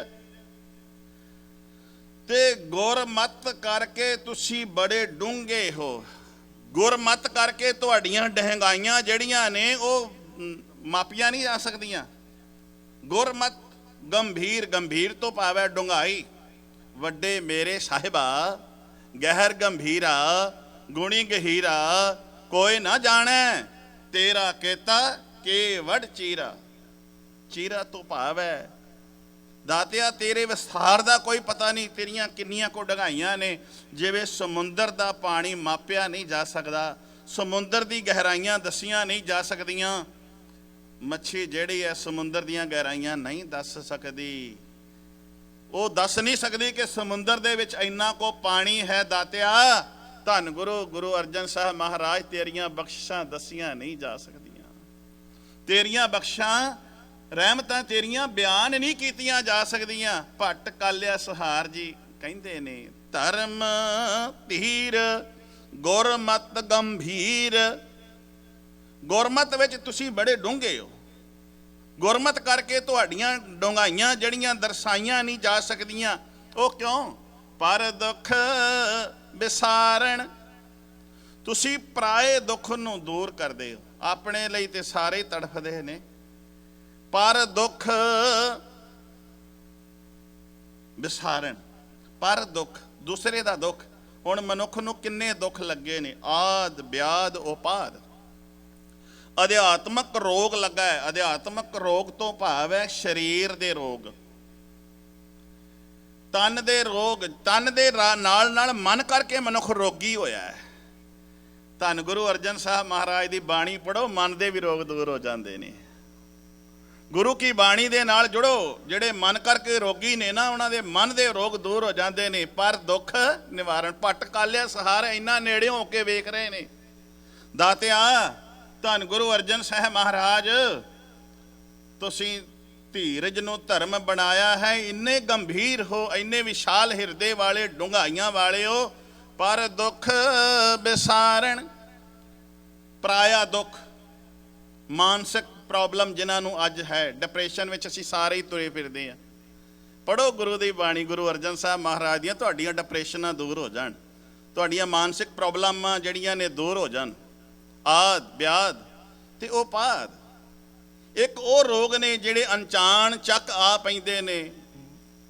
ਤੇ ਗੁਰਮਤ ਕਰਕੇ ਤੁਸੀਂ ਬੜੇ ਡੂੰਘੇ ਹੋ। ਗੁਰਮਤ ਕਰਕੇ ਤੁਹਾਡੀਆਂ ਡਹਿੰਗਾਈਆਂ ਜਿਹੜੀਆਂ ਨੇ ਉਹ ਮਾਪੀਆਂ ਨਹੀਂ ਜਾ ਸਕਦੀਆਂ। ਗੁਰਮਤ ਗੰਭੀਰ, ਗੰਭੀਰ ਤੋਂ ਭਾਵ ਡੂੰਘਾਈ। ਵੱਡੇ ਮੇਰੇ ਸਾਹਿਬਾ ਗਹਿਰ ਗੰਭੀਰਾ, ਗੁਣੀ ਗਹੀਰਾ ਕੋਈ ਨਾ ਜਾਣੈ, ਤੇਰਾ ਕੀਤਾ ਕੇਵੜ ਚੀਰਾ। ਚੀਰਾ ਤੋਂ ਭਾਵ ਹੈ ਦਾਤਿਆ ਤੇਰੇ ਵਿਸਥਾਰ ਦਾ ਕੋਈ ਪਤਾ ਨਹੀਂ, ਤੇਰੀਆਂ ਕਿੰਨੀਆਂ ਕੋ ਡਗਾਈਆਂ ਨੇ। ਜਿਵੇਂ ਸਮੁੰਦਰ ਦਾ ਪਾਣੀ ਮਾਪਿਆ ਨਹੀਂ ਜਾ ਸਕਦਾ, ਸਮੁੰਦਰ ਦੀ ਗਹਿਰਾਈਆਂ ਦੱਸੀਆਂ ਨਹੀਂ ਜਾ ਸਕਦੀਆਂ। ਮੱਛੀ ਜਿਹੜੀ ਹੈ ਸਮੁੰਦਰ ਦੀਆਂ ਗਹਿਰਾਈਆਂ ਨਹੀਂ ਦੱਸ ਸਕਦੀ। ਉਹ ਦੱਸ ਨਹੀਂ ਸਕਦੀ ਕਿ ਸਮੁੰਦਰ ਦੇ ਵਿੱਚ ਇੰਨਾ ਕੋ ਪਾਣੀ ਹੈ। ਦਾਤਿਆ ਧੰਨ ਗੁਰੂ ਗੁਰੂ ਅਰਜਨ ਸਾਹਿਬ ਮਹਾਰਾਜ, ਤੇਰੀਆਂ ਬਖਸ਼ਿਸ਼ਾਂ ਦੱਸੀਆਂ ਨਹੀਂ ਜਾ ਸਕਦੀਆਂ। ਤੇਰੀਆਂ ਬਖਸ਼ਾਂ ਰਹਿਮਤਾਂ ਤੇਰੀਆਂ ਬਿਆਨ ਨਹੀਂ ਕੀਤੀਆਂ ਜਾ ਸਕਦੀਆਂ। ਭੱਟ ਕਾਲਿਆ ਸਹਾਰ ਜੀ ਕਹਿੰਦੇ ਨੇ ਧਰਮ ਧੀਰ, ਗੁਰਮਤ ਗੰਭੀਰ। ਗੁਰਮਤ ਵਿੱਚ ਤੁਸੀਂ ਬੜੇ ਡੂੰਘੇ ਹੋ। ਗੁਰਮਤ ਕਰਕੇ ਤੁਹਾਡੀਆਂ ਡੂੰਘਾਈਆਂ ਜਿਹੜੀਆਂ ਦਰਸਾਈਆਂ ਨਹੀਂ ਜਾ ਸਕਦੀਆਂ। ਉਹ ਕਿਉਂ? ਪਰ ਦੁੱਖ ਵਿਸਾਰਣ, ਤੁਸੀਂ ਪਰਾਏ ਦੁੱਖ ਨੂੰ ਦੂਰ ਕਰਦੇ ਹੋ। ਆਪਣੇ ਲਈ ਤੇ ਸਾਰੇ ਤੜਫਦੇ ਨੇ, ਪਰ ਦੁੱਖ ਵਿਸਾਰਣ। ਪਰ ਦੁੱਖ ਦੂਸਰੇ ਦਾ ਦੁੱਖ। ਹੁਣ ਮਨੁੱਖ ਨੂੰ ਕਿੰਨੇ ਦੁੱਖ ਲੱਗੇ ਨੇ, ਆਦ ਵਿਆਦ ਉਪਾਦ। ਅਧਿਆਤਮਕ ਰੋਗ ਲੱਗਾ ਹੈ। ਅਧਿਆਤਮਕ ਰੋਗ ਤੋਂ ਭਾਵ ਹੈ ਸਰੀਰ ਦੇ ਰੋਗ, ਤਨ ਦੇ ਰੋਗ। ਤਨ ਦੇ ਨਾਲ ਨਾਲ ਮਨ ਕਰਕੇ ਮਨੁੱਖ ਰੋਗੀ ਹੋਇਆ ਹੈ। ਧੰਨ ਗੁਰੂ ਅਰਜਨ ਸਾਹਿਬ ਮਹਾਰਾਜ ਦੀ ਬਾਣੀ ਪੜ੍ਹੋ, ਮਨ ਦੇ ਵੀ ਰੋਗ ਦੂਰ ਹੋ ਜਾਂਦੇ ਨੇ। ਗੁਰੂ ਕੀ ਬਾਣੀ ਦੇ ਨਾਲ ਜੁੜੋ। ਜਿਹੜੇ ਮਨ ਕਰਕੇ ਰੋਗੀ ਨੇ ਨਾ, ਉਹਨਾਂ ਦੇ ਮਨ ਦੇ ਰੋਗ ਦੂਰ ਹੋ ਜਾਂਦੇ ਨੇ। ਪਰ ਦੁੱਖ ਨਿਵਾਰਨ। ਭੱਟ ਕਾਲਿਆ ਸਹਾਰ ਇੰਨਾ ਨੇੜੇ ਹੋ ਕੇ ਵੇਖ ਰਹੇ ਨੇ। ਦਾਤਿਆ ਧੰਨ ਗੁਰੂ ਅਰਜਨ ਸਾਹਿਬ ਮਹਾਰਾਜ, ਤੁਸੀਂ ਧੀਰਜ ਨੂੰ ਧਰਮ ਬਣਾਇਆ ਹੈ। ਇੰਨੇ ਗੰਭੀਰ ਹੋ, ਇੰਨੇ ਵਿਸ਼ਾਲ ਹਿਰਦੇ ਵਾਲੇ, ਡੂੰਘਾਈਆਂ ਵਾਲੇ ਹੋ। ਪਰ ਦੁੱਖ ਵਿਸਾਰਣ। ਪਰਾਇਆ ਦੁੱਖ, ਮਾਨਸਿਕ ਪ੍ਰੋਬਲਮ ਜਿਨ੍ਹਾਂ ਨੂੰ ਅੱਜ ਹੈ, ਡਿਪਰੈਸ਼ਨ ਵਿੱਚ ਅਸੀਂ ਸਾਰੇ ਹੀ ਤੁਰੇ ਫਿਰਦੇ ਹਾਂ। ਪੜ੍ਹੋ ਗੁਰੂ ਦੀ ਬਾਣੀ, ਗੁਰੂ ਅਰਜਨ ਸਾਹਿਬ ਮਹਾਰਾਜ ਦੀਆਂ, ਤੁਹਾਡੀਆਂ ਡਿਪਰੈਸ਼ਨਾਂ ਦੂਰ ਹੋ ਜਾਣ, ਤੁਹਾਡੀਆਂ ਮਾਨਸਿਕ ਪ੍ਰੋਬਲਮਾਂ ਜਿਹੜੀਆਂ ਨੇ ਦੂਰ ਹੋ ਜਾਣ। ਆਦ ਵਿਆਦ ਤੇ ਉਪਾਦ, ਇੱਕ ਉਹ ਰੋਗ ਨੇ ਜਿਹੜੇ ਅਣਚਾਣ ਚੱਕ ਆ ਪੈਂਦੇ ਨੇ।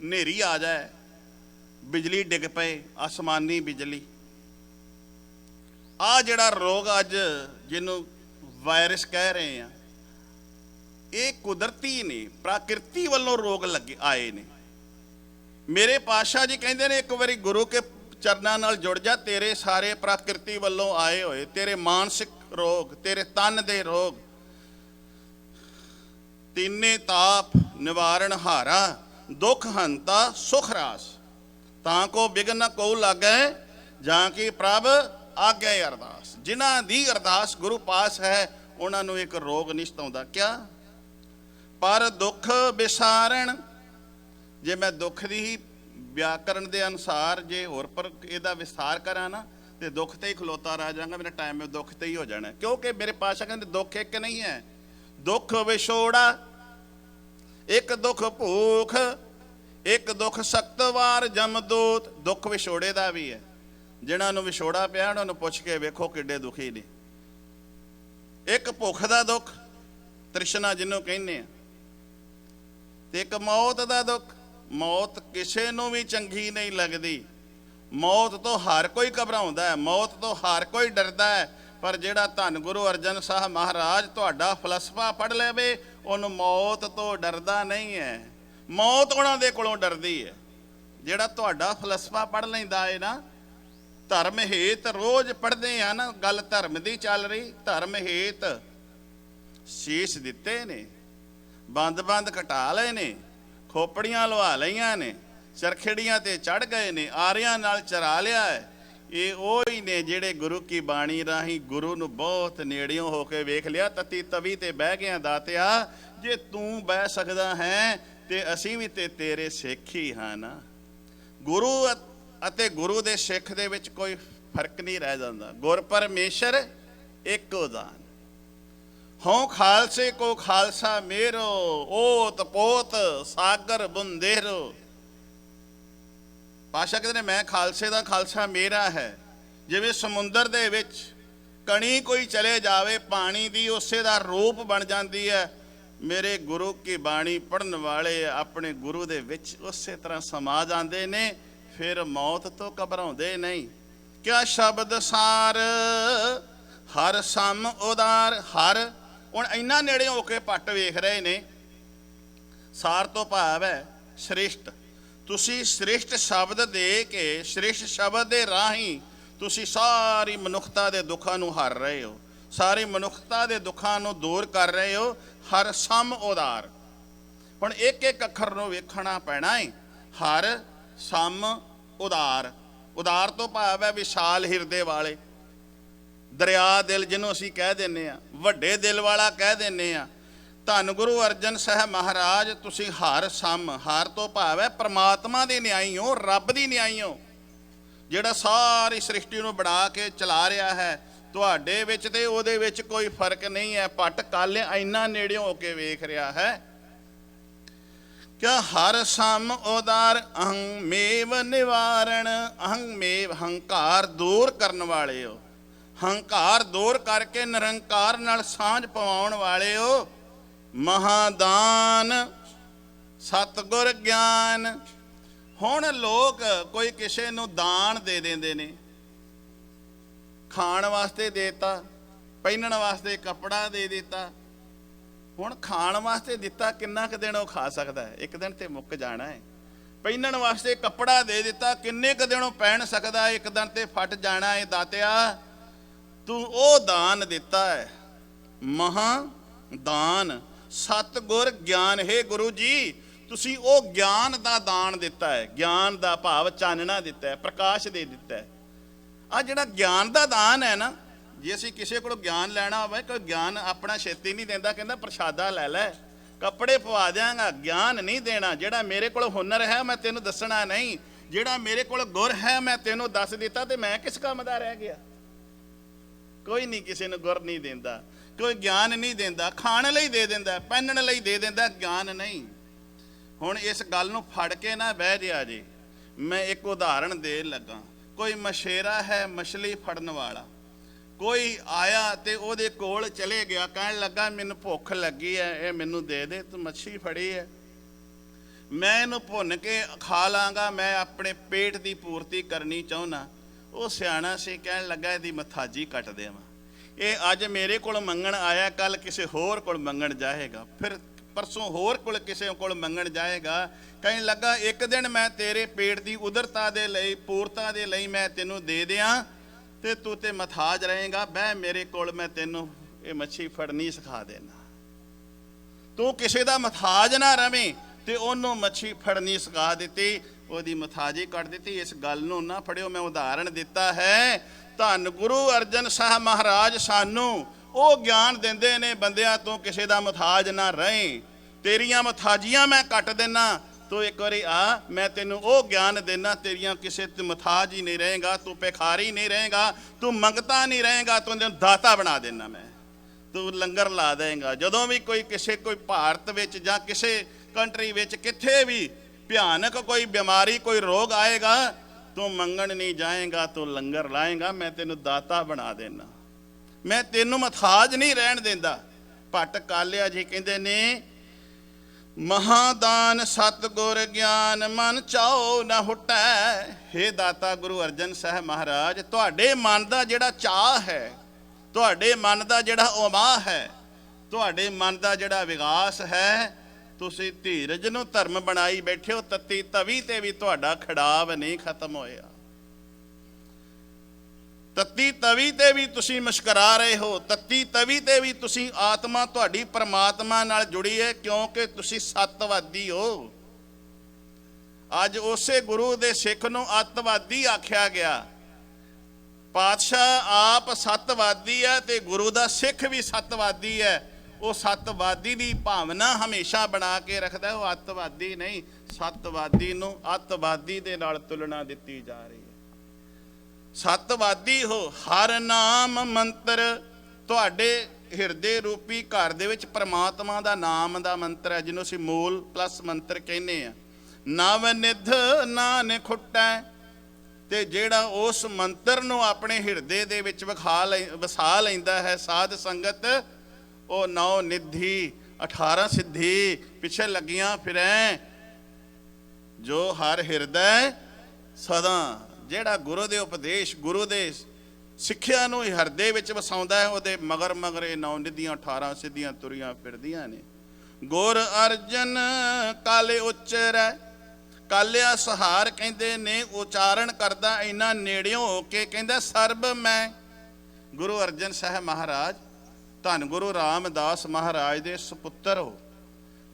ਹਨੇਰੀ ਆ ਜਾਏ, ਬਿਜਲੀ ਡਿੱਗ ਪਏ, ਆਸਮਾਨੀ ਬਿਜਲੀ। ਆ ਜਿਹੜਾ ਰੋਗ ਅੱਜ ਜਿਹਨੂੰ ਵਾਇਰਸ ਕਹਿ ਰਹੇ ਆ, ਇਹ ਕੁਦਰਤੀ ਨੇ, ਪ੍ਰਕਿਰਤੀ ਵੱਲੋਂ ਰੋਗ ਲੱਗੇ ਆਏ ਨੇ। ਮੇਰੇ ਪਾਤਸ਼ਾਹ ਜੀ ਕਹਿੰਦੇ ਨੇ ਇੱਕ ਵਾਰੀ ਗੁਰੂ ਕੇ ਚਰਨਾਂ ਨਾਲ ਜੁੜ ਜਾ, ਤੇਰੇ ਸਾਰੇ ਪ੍ਰਕਿਰਤੀ ਵੱਲੋਂ ਆਏ ਹੋਏ ਤੇਰੇ ਮਾਨਸਿਕ ਰੋਗ, ਤੇਰੇ ਤਨ ਦੇ ਰੋਗ, ਤਿੰਨੇ ਤਾਪ ਨਿਵਾਰਨ ਹਾਰਾ, ਦੁੱਖ ਹੰਤਾ ਸੁਖ ਰਾਸ। ਤਾਂ ਕੋ ਬਿਗਨ ਨ ਕੋ ਲਾਗੈ, ਜਾਂ ਕਿ ਪ੍ਰਭ ਆਗੇ ਅਰਦਾਸ। ਜਿਨ੍ਹਾਂ ਦੀ ਅਰਦਾਸ ਗੁਰੂ ਪਾਸ ਹੈ, ਉਹਨਾਂ ਨੂੰ ਇੱਕ ਰੋਗ ਨਹੀਂ ਸਤਾਉਂਦਾ। ਕਿਆ? ਪਰ ਦੁੱਖ ਵਿਸਾਰਣ। ਜੇ ਮੈਂ ਦੁੱਖ ਦੀ ਹੀ ਵਿਆਕਰਨ ਦੇ ਅਨੁਸਾਰ ਜੇ ਹੋਰ ਪਰ ਇਹਦਾ ਵਿਸਥਾਰ ਕਰਾਂ ਨਾ, ਤੇ ਦੁੱਖ ਤੇ ਹੀ ਖਲੋਤਾ ਰਹਿ ਜਾਵਾਂਗਾ। ਮੇਰਾ ਟਾਈਮ ਦੁੱਖ ਤੇ ਹੀ ਹੋ ਜਾਣਾ, ਕਿਉਂਕਿ ਮੇਰੇ ਪਾਤਸ਼ਾਹ ਕਹਿੰਦੇ ਦੁੱਖ ਇੱਕ ਨਹੀਂ ਹੈ। ਦੁੱਖ ਵਿਛੋੜਾ, ਇੱਕ ਦੁੱਖ ਭੂਖ, ਇੱਕ ਦੁੱਖ ਸਖਤਵਾਰ ਜਮਦੂਤ। ਦੁੱਖ ਵਿਛੋੜੇ ਦਾ ਵੀ ਹੈ। ਜਿਨ੍ਹਾਂ ਨੂੰ ਵਿਛੋੜਾ ਪਿਆ ਉਹਨਾਂ ਨੂੰ ਪੁੱਛ ਕੇ ਵੇਖੋ ਕਿੱਡੇ ਦੁਖੀ ਨੇ। ਇੱਕ ਭੁੱਖ ਦਾ ਦੁੱਖ, ਤ੍ਰਿਸ਼ਨਾ ਜਿਹਨੂੰ ਕਹਿੰਦੇ ਆ, ਤੇ ਇੱਕ ਮੌਤ ਦਾ ਦੁੱਖ। ਮੌਤ ਕਿਸੇ ਨੂੰ ਵੀ ਚੰਗੀ ਨਹੀਂ ਲੱਗਦੀ। ਮੌਤ ਤੋਂ ਹਰ ਕੋਈ ਘਬਰਾਉਂਦਾ ਹੈ, ਮੌਤ ਤੋਂ ਹਰ ਕੋਈ ਡਰਦਾ ਹੈ। ਪਰ ਜਿਹੜਾ ਧੰਨ ਗੁਰੂ ਅਰਜਨ ਸਾਹਿਬ ਮਹਾਰਾਜ ਤੁਹਾਡਾ ਫਲਸਫਾ ਪੜ੍ਹ ਲਵੇ, ਉਹਨੂੰ ਮੌਤ ਤੋਂ ਡਰਦਾ ਨਹੀਂ ਹੈ, ਮੌਤ ਉਹਨਾਂ ਦੇ ਕੋਲੋਂ ਡਰਦੀ ਹੈ। ਜਿਹੜਾ ਤੁਹਾਡਾ ਫਲਸਫਾ ਪੜ੍ਹ ਲੈਂਦਾ ਹੈ ਨਾ, ਧਰਮ ਹੇਤ ਰੋਜ਼ ਪੜ੍ਹਦੇ ਆ ਨਾ, ਗੱਲ ਧਰਮ ਦੀ ਚੱਲ ਰਹੀ, ਧਰਮ ਹੇਤ ਸ਼ੀਸ਼ ਦਿੱਤੇ ਨੇ, ਬੰਦ ਘਟਾ ਲਏ ਨੇ, ਖੋਪੜੀਆਂ ਲਵਾ ਲਈਆਂ ਨੇ, ਚਰਖੜੀਆਂ ਤੇ ਚੜ ਗਏ ਨੇ, ਆਰਿਆਂ ਨਾਲ ਚਰਾ ਲਿਆ ਹੈ। ਇਹ ਉਹ ਹੀ ਨੇ ਜਿਹੜੇ ਗੁਰੂ ਕੀ ਬਾਣੀ ਰਾਹੀਂ ਗੁਰੂ ਨੂੰ ਬਹੁਤ ਨੇੜਿਓਂ ਹੋ ਕੇ ਵੇਖ ਲਿਆ। ਤਤੀ ਤਵੀ ਤੇ ਬਹਿ ਗਿਆ ਦਾਤਿਆ, ਜੇ ਤੂੰ ਬਹਿ ਸਕਦਾ ਹੈ ਤੇ ਅਸੀਂ ਵੀ ਤੇ ਤੇਰੇ ਸਿੱਖ ਹੀ ਹਾਂ ਨਾ। ਗੁਰੂ ਅਤੇ ਗੁਰੂ ਦੇ ਸਿੱਖ ਦੇ ਵਿੱਚ ਕੋਈ ਫਰਕ ਨਹੀਂ ਰਹਿ ਜਾਂਦਾ। ਗੁਰ ਪਰਮੇਸ਼ਰ ਇੱਕੋ ਦਾਨ, ਹਉ ਖਾਲਸੇ ਕੋ ਖਾਲਸਾ ਮੇਰੋ, ਓਤ ਪੋਤ ਸਾਗਰ ਬੁੰਦੇਰੋ। ਪਾਸ਼ਾ ਕਹਿੰਦੇ ਨੇ ਮੈਂ ਖਾਲਸੇ ਦਾ, ਖਾਲਸਾ ਮੇਰਾ ਹੈ। ਜਿਵੇਂ ਸਮੁੰਦਰ ਦੇ ਵਿੱਚ ਕਣੀ ਕੋਈ ਚਲੇ ਜਾਵੇ ਪਾਣੀ ਦੀ, ਉਸੇ ਦਾ ਰੂਪ ਬਣ ਜਾਂਦੀ ਹੈ। ਮੇਰੇ ਗੁਰੂ ਕੀ ਬਾਣੀ ਪੜ੍ਹਨ ਵਾਲੇ ਆਪਣੇ ਗੁਰੂ ਦੇ ਵਿੱਚ ਉਸੇ ਤਰ੍ਹਾਂ ਸਮਾ ਜਾਂਦੇ ਨੇ, ਫਿਰ ਮੌਤ ਤੋਂ ਘਬਰਾਉਂਦੇ ਨਹੀਂ। ਕਿਆ ਸ਼ਬਦ ਸਾਰ ਹਰ ਸਮ ਉਦਾਰ। ਹਰ ਹੁਣ ਇੰਨਾ ਨੇੜੇ ਹੋ ਕੇ ਪੱਟ ਵੇਖ ਰਹੇ ਨੇ। ਸਾਰ ਤੋਂ ਭਾਵ ਹੈ ਸ੍ਰਿਸ਼ਟ। ਤੁਸੀਂ ਸ੍ਰਿਸ਼ਟ ਸ਼ਬਦ ਦੇ ਕੇ, ਸ੍ਰਿਸ਼ਟ ਸ਼ਬਦ ਦੇ ਰਾਹੀਂ ਤੁਸੀਂ ਸਾਰੀ ਮਨੁੱਖਤਾ ਦੇ ਦੁੱਖਾਂ ਨੂੰ ਹਰ ਰਹੇ ਹੋ, ਸਾਰੀ ਮਨੁੱਖਤਾ ਦੇ ਦੁੱਖਾਂ ਨੂੰ ਦੂਰ ਕਰ ਰਹੇ ਹੋ। ਹਰ ਸਮ ਉਦਾਰ। ਹੁਣ ਇੱਕ ਇੱਕ ਅੱਖਰ ਨੂੰ ਵੇਖਣਾ ਪੈਣਾ ਹੈ। ਹਰ ਸਮ ਉਦਾਰ। ਉਦਾਰ ਤੋਂ ਭਾਵ ਹੈ ਵਿਸ਼ਾਲ ਹਿਰਦੇ ਵਾਲੇ, ਦਰਿਆ ਦਿਲ ਜਿਹਨੂੰ ਅਸੀਂ ਕਹਿ ਦਿੰਦੇ ਹਾਂ, ਵੱਡੇ ਦਿਲ ਵਾਲਾ ਕਹਿ ਦਿੰਦੇ ਹਾਂ। ਧੰਨ ਗੁਰੂ ਅਰਜਨ ਸਾਹਿਬ ਮਹਾਰਾਜ ਤੁਸੀਂ ਹਰ ਸਮ, ਹਰ ਤੋਂ ਭਾਵ ਹੈ ਪ੍ਰਮਾਤਮਾ ਦੇ ਨਿਆਈ ਹੋ, ਰੱਬ ਦੀ ਨਿਆਈ ਹੋ, ਜਿਹੜਾ ਸਾਰੀ ਸ੍ਰਿਸ਼ਟੀ ਨੂੰ ਬਣਾ ਕੇ ਚਲਾ ਰਿਹਾ ਹੈ। ਤੁਹਾਡੇ ਵਿੱਚ ਤੇ ਉਹਦੇ ਵਿੱਚ ਕੋਈ ਫਰਕ ਨਹੀਂ ਹੈ। ਪੱਟ ਕਾਲੇ ਇੰਨਾ ਨੇੜਿਓਂ ਹੋ ਕੇ ਵੇਖ ਰਿਹਾ ਹੈ। ਕਿਆ ਹਰ ਸਮ ਉਦਾਰ ਅਹੰ ਮੇਵ ਨਿਵਾਰਣ। ਅਹੰ ਮੇਵ, ਹੰਕਾਰ ਦੂਰ ਕਰਨ ਵਾਲੇ ਹੋ, ਹੰਕਾਰ ਦੂਰ ਕਰਕੇ ਨਿਰੰਕਾਰ ਨਾਲ ਸਾਂਝ ਪਵਾਉਣ ਵਾਲੇ ਹੋ। ਮਹਾਦਾਨ ਸਤਿਗੁਰ ਗਿਆਨ। ਹੁਣ ਲੋਕ ਕੋਈ ਕਿਸੇ ਨੂੰ ਦਾਨ ਦੇ ਦਿੰਦੇ ਨੇ, ਖਾਣ ਵਾਸਤੇ ਦੇਤਾ, ਪਹਿਨਣ ਵਾਸਤੇ ਕੱਪੜਾ ਦੇ ਦਿੱਤਾ। ਹੁਣ ਖਾਣ ਵਾਸਤੇ ਦਿੱਤਾ, ਕਿੰਨਾ ਕੁ ਦਿਨ ਉਹ ਖਾ ਸਕਦਾ ਹੈ? ਇੱਕ ਦਿਨ ਤੇ ਮੁੱਕ ਜਾਣਾ ਹੈ। ਪਹਿਨਣ ਵਾਸਤੇ ਕੱਪੜਾ ਦੇ ਦਿੱਤਾ, ਕਿੰਨੇ ਕੁ ਦਿਨ ਉਹ ਪਹਿਨ ਸਕਦਾ? ਇੱਕ ਦਿਨ ਤੇ ਫਟ ਜਾਣਾ ਹੈ। ਦਾਤਿਆ ਤੂੰ ਉਹ ਦਾਨ ਦਿੱਤਾ ਹੈ, ਮਹਾਦਾਨ ਸਤਿਗੁਰ ਗਿਆਨ। ਹੈ ਗੁਰੂ ਜੀ ਤੁਸੀਂ ਉਹ ਗਿਆਨ ਦਾ ਦਾਨ ਦਿੱਤਾ ਹੈ। ਗਿਆਨ ਦਾ ਭਾਵ ਚਾਨਣਾ ਦਿੱਤਾ ਹੈ, ਪ੍ਰਕਾਸ਼ ਦੇ ਦਿੱਤਾ ਹੈ। ਆ ਜਿਹੜਾ ਗਿਆਨ ਦਾ ਦਾਨ ਹੈ ਨਾ, ਜੇ ਅਸੀਂ ਕਿਸੇ ਕੋਲੋਂ ਗਿਆਨ ਲੈਣਾ ਹੋਵੇ, ਕੋਈ ਗਿਆਨ ਆਪਣਾ ਛੇਤੀ ਨਹੀਂ ਦਿੰਦਾ, ਕਹਿੰਦਾ ਪ੍ਰਸ਼ਾਦਾ ਲੈ ਲੈ, ਕੱਪੜੇ ਪਵਾ ਦਿਆਂਗਾ, ਗਿਆਨ ਨਹੀਂ ਦੇਣਾ। ਜਿਹੜਾ ਮੇਰੇ ਕੋਲ ਹੁਨਰ ਹੈ ਮੈਂ ਤੈਨੂੰ ਦੱਸਣਾ ਨਹੀਂ, ਜਿਹੜਾ ਮੇਰੇ ਕੋਲ ਗੁਰ ਹੈ ਮੈਂ ਤੈਨੂੰ ਦੱਸ ਦਿੱਤਾ, ਤੇ ਮੈਂ ਕਿਸ ਕੰਮ ਦਾ ਰਹਿ ਗਿਆ? ਕੋਈ ਨਹੀਂ ਕਿਸੇ ਨੂੰ ਗੁਰ ਨਹੀਂ ਦਿੰਦਾ, ਕੋਈ ਗਿਆਨ ਨਹੀਂ ਦਿੰਦਾ। ਖਾਣ ਲਈ ਦੇ ਦਿੰਦਾ, ਪਹਿਨਣ ਲਈ ਦੇ ਦਿੰਦਾ, ਗਿਆਨ ਨਹੀਂ। ਹੁਣ ਇਸ ਗੱਲ ਨੂੰ ਫੜ ਕੇ ਨਾ ਬਹਿ ਜਿਆ ਜੀ। ਮੈਂ ਇੱਕ ਉਦਾਹਰਣ ਦੇਣ ਲੱਗਾ। ਕੋਈ ਮਛੇਰਾ ਹੈ, ਮਛਲੀ ਫੜਨ ਵਾਲਾ। ਕੋਈ ਆਇਆ ਤੇ ਉਹਦੇ ਕੋਲ ਚਲੇ ਗਿਆ, ਕਹਿਣ ਲੱਗਾ ਮੈਨੂੰ ਭੁੱਖ ਲੱਗੀ ਹੈ, ਇਹ ਮੈਨੂੰ ਦੇ ਦੇ, ਤੂੰ ਮੱਛੀ ਫੜੀ ਹੈ, ਮੈਂ ਇਹਨੂੰ ਭੁੰਨ ਕੇ ਖਾ ਲਾਂਗਾ, ਮੈਂ ਆਪਣੇ ਪੇਟ ਦੀ ਪੂਰਤੀ ਕਰਨੀ ਚਾਹੁੰਦਾ। ਉਹ ਸਿਆਣਾ ਸੀ, ਕਹਿਣ ਲੱਗਾ ਇਹਦੀ ਮਥਾਜੀ ਕੱਟ ਦੇਵਾਂ। ਇਹ ਅੱਜ ਮੇਰੇ ਕੋਲ ਮੰਗਣ ਆਇਆ, ਕੱਲ ਕਿਸੇ ਹੋਰ ਕੋਲ ਮੰਗਣ ਜਾਏਗਾ, ਫਿਰ ਪਰਸੋਂ ਹੋਰ ਕੋਲ ਕਿਸੇ ਕੋਲ ਮੰਗਣ ਜਾਏਗਾ। ਕਹਿਣ ਲੱਗਾ ਇੱਕ ਦਿਨ ਮੈਂ ਤੇਰੇ ਪੇਟ ਦੀ ਉਦਰਤਾ ਦੇ ਲਈ, ਪੂਰਤਾ ਦੇ ਲਈ ਮੈਂ ਤੈਨੂੰ ਦੇ ਦਿਆਂ, ਤੇ ਤੂੰ ਤੇ ਮਥਾਜ ਰਹੇਗਾ। ਬਹਿ ਮੇਰੇ ਕੋਲ, ਮੈਂ ਤੈਨੂੰ ਇਹ ਮੱਛੀ ਫੜਨੀ ਸਿਖਾ ਦੇਣਾ। ਤੂੰ ਕਿਸੇ ਦਾ ਮਥਾਜ ਨਾ ਰਵੇਂ। ਤੇ ਉਹਨੂੰ ਮੱਛੀ ਫੜਨੀ ਸਿਖਾ ਦਿੱਤੀ, ਉਹਦੀ ਮਥਾਜੀ ਕੱਢ ਦਿੱਤੀ। ਇਸ ਗੱਲ ਨੂੰ ਨਾ ਫੜਿਓ, ਮੈਂ ਉਦਾਹਰਣ ਦਿੱਤਾ ਹੈ। ਧੰਨ ਗੁਰੂ ਅਰਜਨ ਸਾਹਿਬ ਮਹਾਰਾਜ ਸਾਨੂੰ ਉਹ ਗਿਆਨ ਦਿੰਦੇ ਨੇ, ਬੰਦਿਆਂ ਤੂੰ ਕਿਸੇ ਦਾ ਮਥਾਜ ਨਾ ਰਹੇ, ਤੇਰੀਆਂ ਮਥਾਜੀਆਂ ਮੈਂ ਕੱਟ ਦੇਣਾ, ਤੂੰ ਇੱਕ ਵਾਰੀ ਆ, ਮੈਂ ਤੈਨੂੰ ਉਹ ਗਿਆਨ ਦੇਣਾ, ਤੇਰੀਆਂ ਕਿਸੇ ਤੇ ਮਥਾਜ ਹੀ ਨਹੀਂ ਰਹੇਗਾ, ਤੂੰ ਭਿਖਾਰੀ ਨਹੀਂ ਰਹੇਗਾ, ਤੂੰ ਮੰਗਤਾ ਨਹੀਂ ਰਹੇਗਾ, ਤੂੰ ਤੈਨੂੰ ਦਾਤਾ ਬਣਾ ਦੇਣਾ ਮੈਂ, ਤੂੰ ਲੰਗਰ ਲਾ ਦੇਂਗਾ। ਜਦੋਂ ਵੀ ਕੋਈ ਭਾਰਤ ਵਿੱਚ ਜਾਂ ਕਿਸੇ ਕੰਟਰੀ ਵਿੱਚ ਕਿੱਥੇ ਵੀ ਭਿਆਨਕ ਕੋਈ ਬਿਮਾਰੀ, ਕੋਈ ਰੋਗ ਆਏਗਾ, ਤੂੰ ਮੰਗਣ ਨਹੀਂ ਜਾਏਗਾ, ਤੂੰ ਲੰਗਰ ਲਾਏਗਾ, ਮੈਂ ਤੈਨੂੰ ਦਾਤਾ ਬਣਾ ਦੇਣਾ, ਮੈਂ ਤੈਨੂੰ ਮਥਾਜ ਨਹੀਂ ਰਹਿਣ ਦਿੰਦਾ। ਭੱਟ ਕਾਲਿਆ ਜੀ ਕਹਿੰਦੇ ਨੇ, ਮਹਾਦਾਨ ਸਤਿਗੁਰ ਗਿਆਨ ਮਨ ਚਾਓ ਨਾ ਹੁਟੈ। ਹੇ ਦਾਤਾ ਗੁਰੂ ਅਰਜਨ ਸਾਹਿਬ ਮਹਾਰਾਜ, ਤੁਹਾਡੇ ਮਨ ਦਾ ਜਿਹੜਾ ਚਾਹ ਹੈ, ਤੁਹਾਡੇ ਮਨ ਦਾ ਜਿਹੜਾ ਉਮਾਹ ਹੈ, ਤੁਹਾਡੇ ਮਨ ਦਾ ਜਿਹੜਾ ਵਿਕਾਸ ਹੈ, ਤੁਸੀਂ ਧੀਰਜ ਨੂੰ ਧਰਮ ਬਣਾਈ ਬੈਠੇ ਹੋ। ਤੱਤੀ ਤਵੀ ਤੇ ਵੀ ਤੁਹਾਡਾ ਖਿਡਾਵ ਨਹੀਂ ਖਤਮ ਹੋਇਆ। ਤੱਤੀ ਤਵੀ ਤੇ ਵੀ ਤੁਸੀਂ ਮੁਸਕਰਾ ਰਹੇ ਹੋ। ਤੱਤੀ ਤਵੀ ਤੇ ਵੀ ਤੁਸੀਂ ਆਤਮਾ ਤੁਹਾਡੀ ਪਰਮਾਤਮਾ ਨਾਲ ਜੁੜੀ ਹੈ, ਕਿਉਂਕਿ ਤੁਸੀਂ ਸੱਤਵਾਦੀ ਹੋ। ਅੱਜ ਉਸੇ ਗੁਰੂ ਦੇ ਸਿੱਖ ਨੂੰ ਅੱਤਵਾਦੀ ਆਖਿਆ ਗਿਆ। ਪਾਤਸ਼ਾਹ ਆਪ ਸੱਤਵਾਦੀ ਹੈ ਤੇ ਗੁਰੂ ਦਾ ਸਿੱਖ ਵੀ ਸੱਤਵਾਦੀ ਹੈ। ਉਹ ਸੱਤਵਾਦੀ ਦੀ ਭਾਵਨਾ ਹਮੇਸ਼ਾ ਬਣਾ ਕੇ ਰੱਖਦਾ, ਉਹ ਅੱਤਵਾਦੀ ਨਹੀਂ। ਸੱਤਵਾਦੀ ਨੂੰ ਅੱਤਵਾਦੀ ਦੇ ਨਾਲ ਤੁਲਨਾ ਦਿੱਤੀ ਜਾ ਰਹੀ ਹੈ। ਸੱਤਵਾਦੀ ਹੋ। ਹਰ ਨਾਮ ਮੰਤਰ ਤੁਹਾਡੇ ਹਿਰਦੇ ਰੂਪੀ ਘਰ ਦੇ ਵਿੱਚ ਪਰਮਾਤਮਾ ਦਾ ਨਾਮ ਦਾ ਮੰਤਰ ਹੈ, ਜਿਹਨੂੰ ਅਸੀਂ ਮੂਲ ਪਲੱਸ ਮੰਤਰ ਕਹਿੰਦੇ ਆ। ਨਵ ਨਿਧ ਨਾਨਕ ਖੁੱਟੈ, ਤੇ ਜਿਹੜਾ ਉਸ ਮੰਤਰ ਨੂੰ ਆਪਣੇ ਹਿਰਦੇ ਦੇ ਵਿੱਚ ਵਸਾ ਲੈਂਦਾ ਹੈ ਸਾਧ ਸੰਗਤ, ਉਹ 9 ਨਿਧੀ 18 ਸਿੱਧੀ ਪਿੱਛੇ ਲੱਗੀਆਂ ਫਿਰੈ। ਜੋ ਹਰ ਹਿਰਦੈ ਸਦਾ, ਜਿਹੜਾ ਗੁਰੂ ਦੇ ਉਪਦੇਸ਼, ਗੁਰੂ ਦੇ ਸਿੱਖਿਆ ਨੂੰ ਹਿਰਦੇ ਵਿੱਚ ਵਸਾਉਂਦਾ ਹੈ, ਉਹਦੇ ਮਗਰ ਮਗਰ ਇਹ 9 ਨਿਧੀਆਂ 18 ਸਿੱਧੀਆਂ ਤੁਰੀਆਂ ਫਿਰਦੀਆਂ ਨੇ। ਗੁਰ ਅਰਜਨ ਕਾਲੇ ਉਚਰੈ, ਕਾਲਿਆ ਸਹਾਰ ਕਹਿੰਦੇ ਨੇ, ਉਚਾਰਨ ਕਰਦਾ ਇੰਨਾ ਨੇੜਿਓਂ ਹੋ ਕੇ ਕਹਿੰਦਾ ਸਰਬ ਮੈਂ। ਗੁਰੂ ਅਰਜਨ ਸਾਹਿਬ ਮਹਾਰਾਜ ਧੰਨ ਗੁਰੂ ਰਾਮਦਾਸ ਮਹਾਰਾਜ ਦੇ ਸੁਪੁੱਤਰ ਹੋ,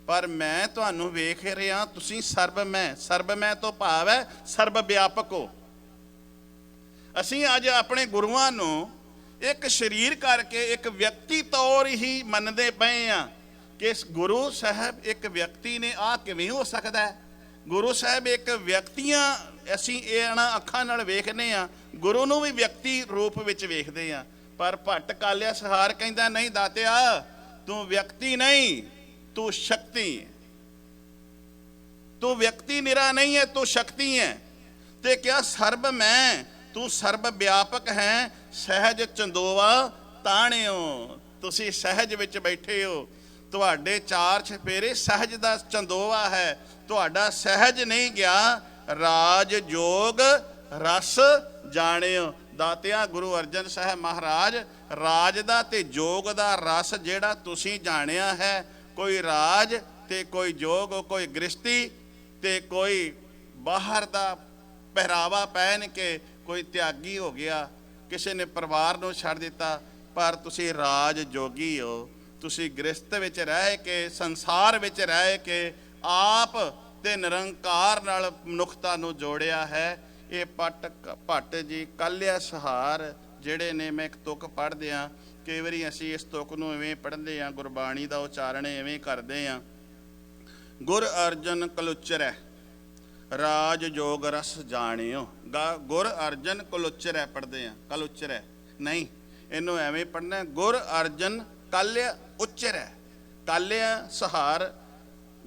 ਪਰ ਮੈਂ ਤੁਹਾਨੂੰ ਵੇਖ ਰਿਹਾ ਤੁਸੀਂ ਸਰਬ ਮੈਂ। ਸਰਬ ਮੈਂ ਤੋਂ ਭਾਵ ਹੈ ਸਰਬ ਵਿਆਪਕ ਹੋ। ਅਸੀਂ ਅੱਜ ਆਪਣੇ ਗੁਰੂਆਂ ਨੂੰ ਇੱਕ ਸਰੀਰ ਕਰਕੇ ਇੱਕ ਵਿਅਕਤੀ ਤੌਰ ਹੀ ਮੰਨਦੇ ਪਏ ਆ ਕਿ ਇਸ ਗੁਰੂ ਸਾਹਿਬ ਇੱਕ ਵਿਅਕਤੀ ਨੇ। ਆ ਕਿਵੇਂ ਹੋ ਸਕਦਾ ਹੈ? ਗੁਰੂ ਸਾਹਿਬ ਇੱਕ ਵਿਅਕਤੀਆਂ ਅਸੀਂ ਇਹਨਾਂ ਅੱਖਾਂ ਨਾਲ ਵੇਖਦੇ ਆ, ਗੁਰੂ ਨੂੰ ਵੀ ਵਿਅਕਤੀ ਰੂਪ ਵਿੱਚ ਵੇਖਦੇ ਆ। ਪਰ ਭੱਟ ਕਾਲਿਆ ਸਹਾਰ ਕਹਿੰਦਾ ਨਹੀਂ ਦਾਤਿਆ, ਤੂੰ ਵਿਅਕਤੀ ਨਹੀਂ, ਤੂੰ ਸ਼ਕਤੀ ਹੈ। ਤੂੰ ਵਿਅਕਤੀ ਨਿਰਾ ਨਹੀਂ ਹੈ, ਤੂੰ ਸ਼ਕਤੀ ਹੈ। ਤੇ ਕਿਹਾ ਸਰਬ ਮੈਂ, ਤੂੰ ਸਰਬ ਵਿਆਪਕ ਹੈ। ਸਹਿਜ ਚੰਦੋਵਾ ਤਾਣਿਓ, ਤੁਸੀਂ ਸਹਿਜ ਵਿੱਚ ਬੈਠੇ ਹੋ। ਤੁਹਾਡੇ 4 ਚਫੇਰੇ ਸਹਿਜ ਦਾ ਚੰਦੋਵਾ ਹੈ। ਤੁਹਾਡਾ ਸਹਿਜ ਨਹੀਂ ਗਿਆ, ਰਾਜ ਜੋਗ ਰਸ ਜਾਣਿਓ। ਦਾਤਿਆ ਗੁਰੂ ਅਰਜਨ ਸਾਹਿਬ ਮਹਾਰਾਜ ਰਾਜ ਦਾ ਤੇ ਜੋਗ ਦਾ ਰਸ ਜਿਹੜਾ ਤੁਸੀਂ ਜਾਣਿਆ ਹੈ, ਕੋਈ ਰਾਜ ਤੇ ਕੋਈ ਜੋਗ, ਕੋਈ ਗ੍ਰਸਤੀ ਤੇ ਕੋਈ ਬਾਹਰ ਦਾ ਪਹਿਰਾਵਾ ਪਹਿਨ ਕੇ ਕੋਈ ਤਿਆਗੀ ਹੋ ਗਿਆ, ਕਿਸੇ ਨੇ ਪਰਿਵਾਰ ਨੂੰ ਛੱਡ ਦਿੱਤਾ। ਪਰ ਤੁਸੀਂ ਰਾਜ ਜੋਗੀ ਹੋ। ਤੁਸੀਂ ਗ੍ਰਸਤ ਵਿੱਚ ਰਹਿ ਕੇ, ਸੰਸਾਰ ਵਿੱਚ ਰਹਿ ਕੇ ਆਪ ਤੇ ਨਿਰੰਕਾਰ ਨਾਲ ਮਨੁੱਖਤਾ ਨੂੰ ਜੋੜਿਆ ਹੈ। ਇਹ ਭੱਟ ਜੀ ਕਾਲਿਆ ਸਹਾਰ ਜਿਹੜੇ ਨੇ, ਮੈਂ ਇੱਕ ਤੁਕ ਪੜ੍ਹਦੇ ਹਾਂ, ਕਈ ਵਾਰੀ ਅਸੀਂ ਇਸ ਤੁਕ ਨੂੰ ਇਵੇਂ ਪੜ੍ਹਦੇ ਹਾਂ, ਗੁਰਬਾਣੀ ਦਾ ਉਚਾਰਨ ਇਵੇਂ ਕਰਦੇ ਹਾਂ। ਗੁਰ ਅਰਜਨ ਕਲੁਚਰੈ ਰਾਜ ਜੋਗ ਰਸ ਜਾਣਿਓ। ਗੁਰ ਅਰਜਨ ਕਲੁਚਰੈ ਪੜ੍ਹਦੇ ਹਾਂ, ਕਲੁਚਰੈ ਨਹੀਂ, ਇਹਨੂੰ ਐਵੇਂ ਪੜ੍ਹਨਾ ਗੁਰ ਅਰਜਨ ਕਾਲਿਆ ਉਚਰੈ। ਕਾਲਿਆ ਸਹਾਰ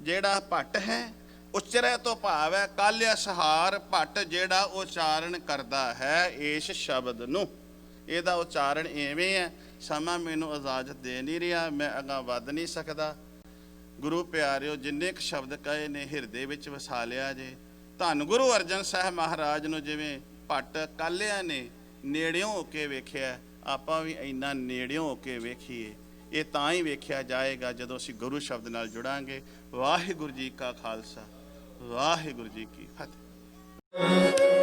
ਜਿਹੜਾ ਭੱਟ ਹੈ, ਉਚਰੈ ਤੋਂ ਭਾਵ ਹੈ ਕਾਲਿਆ ਸਹਾਰ ਭੱਟ ਜਿਹੜਾ ਉਚਾਰਨ ਕਰਦਾ ਹੈ ਇਸ ਸ਼ਬਦ ਨੂੰ। ਇਹਦਾ ਉਚਾਰਨ ਐਵੇਂ ਹੈ। ਸਮਾਂ ਮੈਨੂੰ ਇਜਾਜ਼ਤ ਦੇ ਨਹੀਂ ਰਿਹਾ, ਮੈਂ ਅਗਾਂਹ ਵੱਧ ਨਹੀਂ ਸਕਦਾ। ਗੁਰੂ ਪਿਆਰਿਓ, ਜਿੰਨੇ ਕੁ ਸ਼ਬਦ ਕਹੇ ਨੇ ਹਿਰਦੇ ਵਿੱਚ ਵਸਾ ਲਿਆ ਜੇ। ਧੰਨ ਗੁਰੂ ਅਰਜਨ ਸਾਹਿਬ ਮਹਾਰਾਜ ਨੂੰ ਜਿਵੇਂ ਭੱਟ ਕਾਲਿਆਂ ਨੇ ਨੇੜਿਓਂ ਹੋ ਕੇ ਵੇਖਿਆ, ਆਪਾਂ ਵੀ ਇੰਨਾ ਨੇੜਿਓਂ ਹੋ ਕੇ ਵੇਖੀਏ। ਇਹ ਤਾਂ ਹੀ ਵੇਖਿਆ ਜਾਏਗਾ ਜਦੋਂ ਅਸੀਂ ਗੁਰੂ ਸ਼ਬਦ ਨਾਲ ਜੁੜਾਂਗੇ। ਵਾਹਿਗੁਰੂ ਜੀ ਕਾ ਖਾਲਸਾ, ਵਾਹਿਗੁਰੂ ਜੀ ਕੀ ਫਤਿਹ।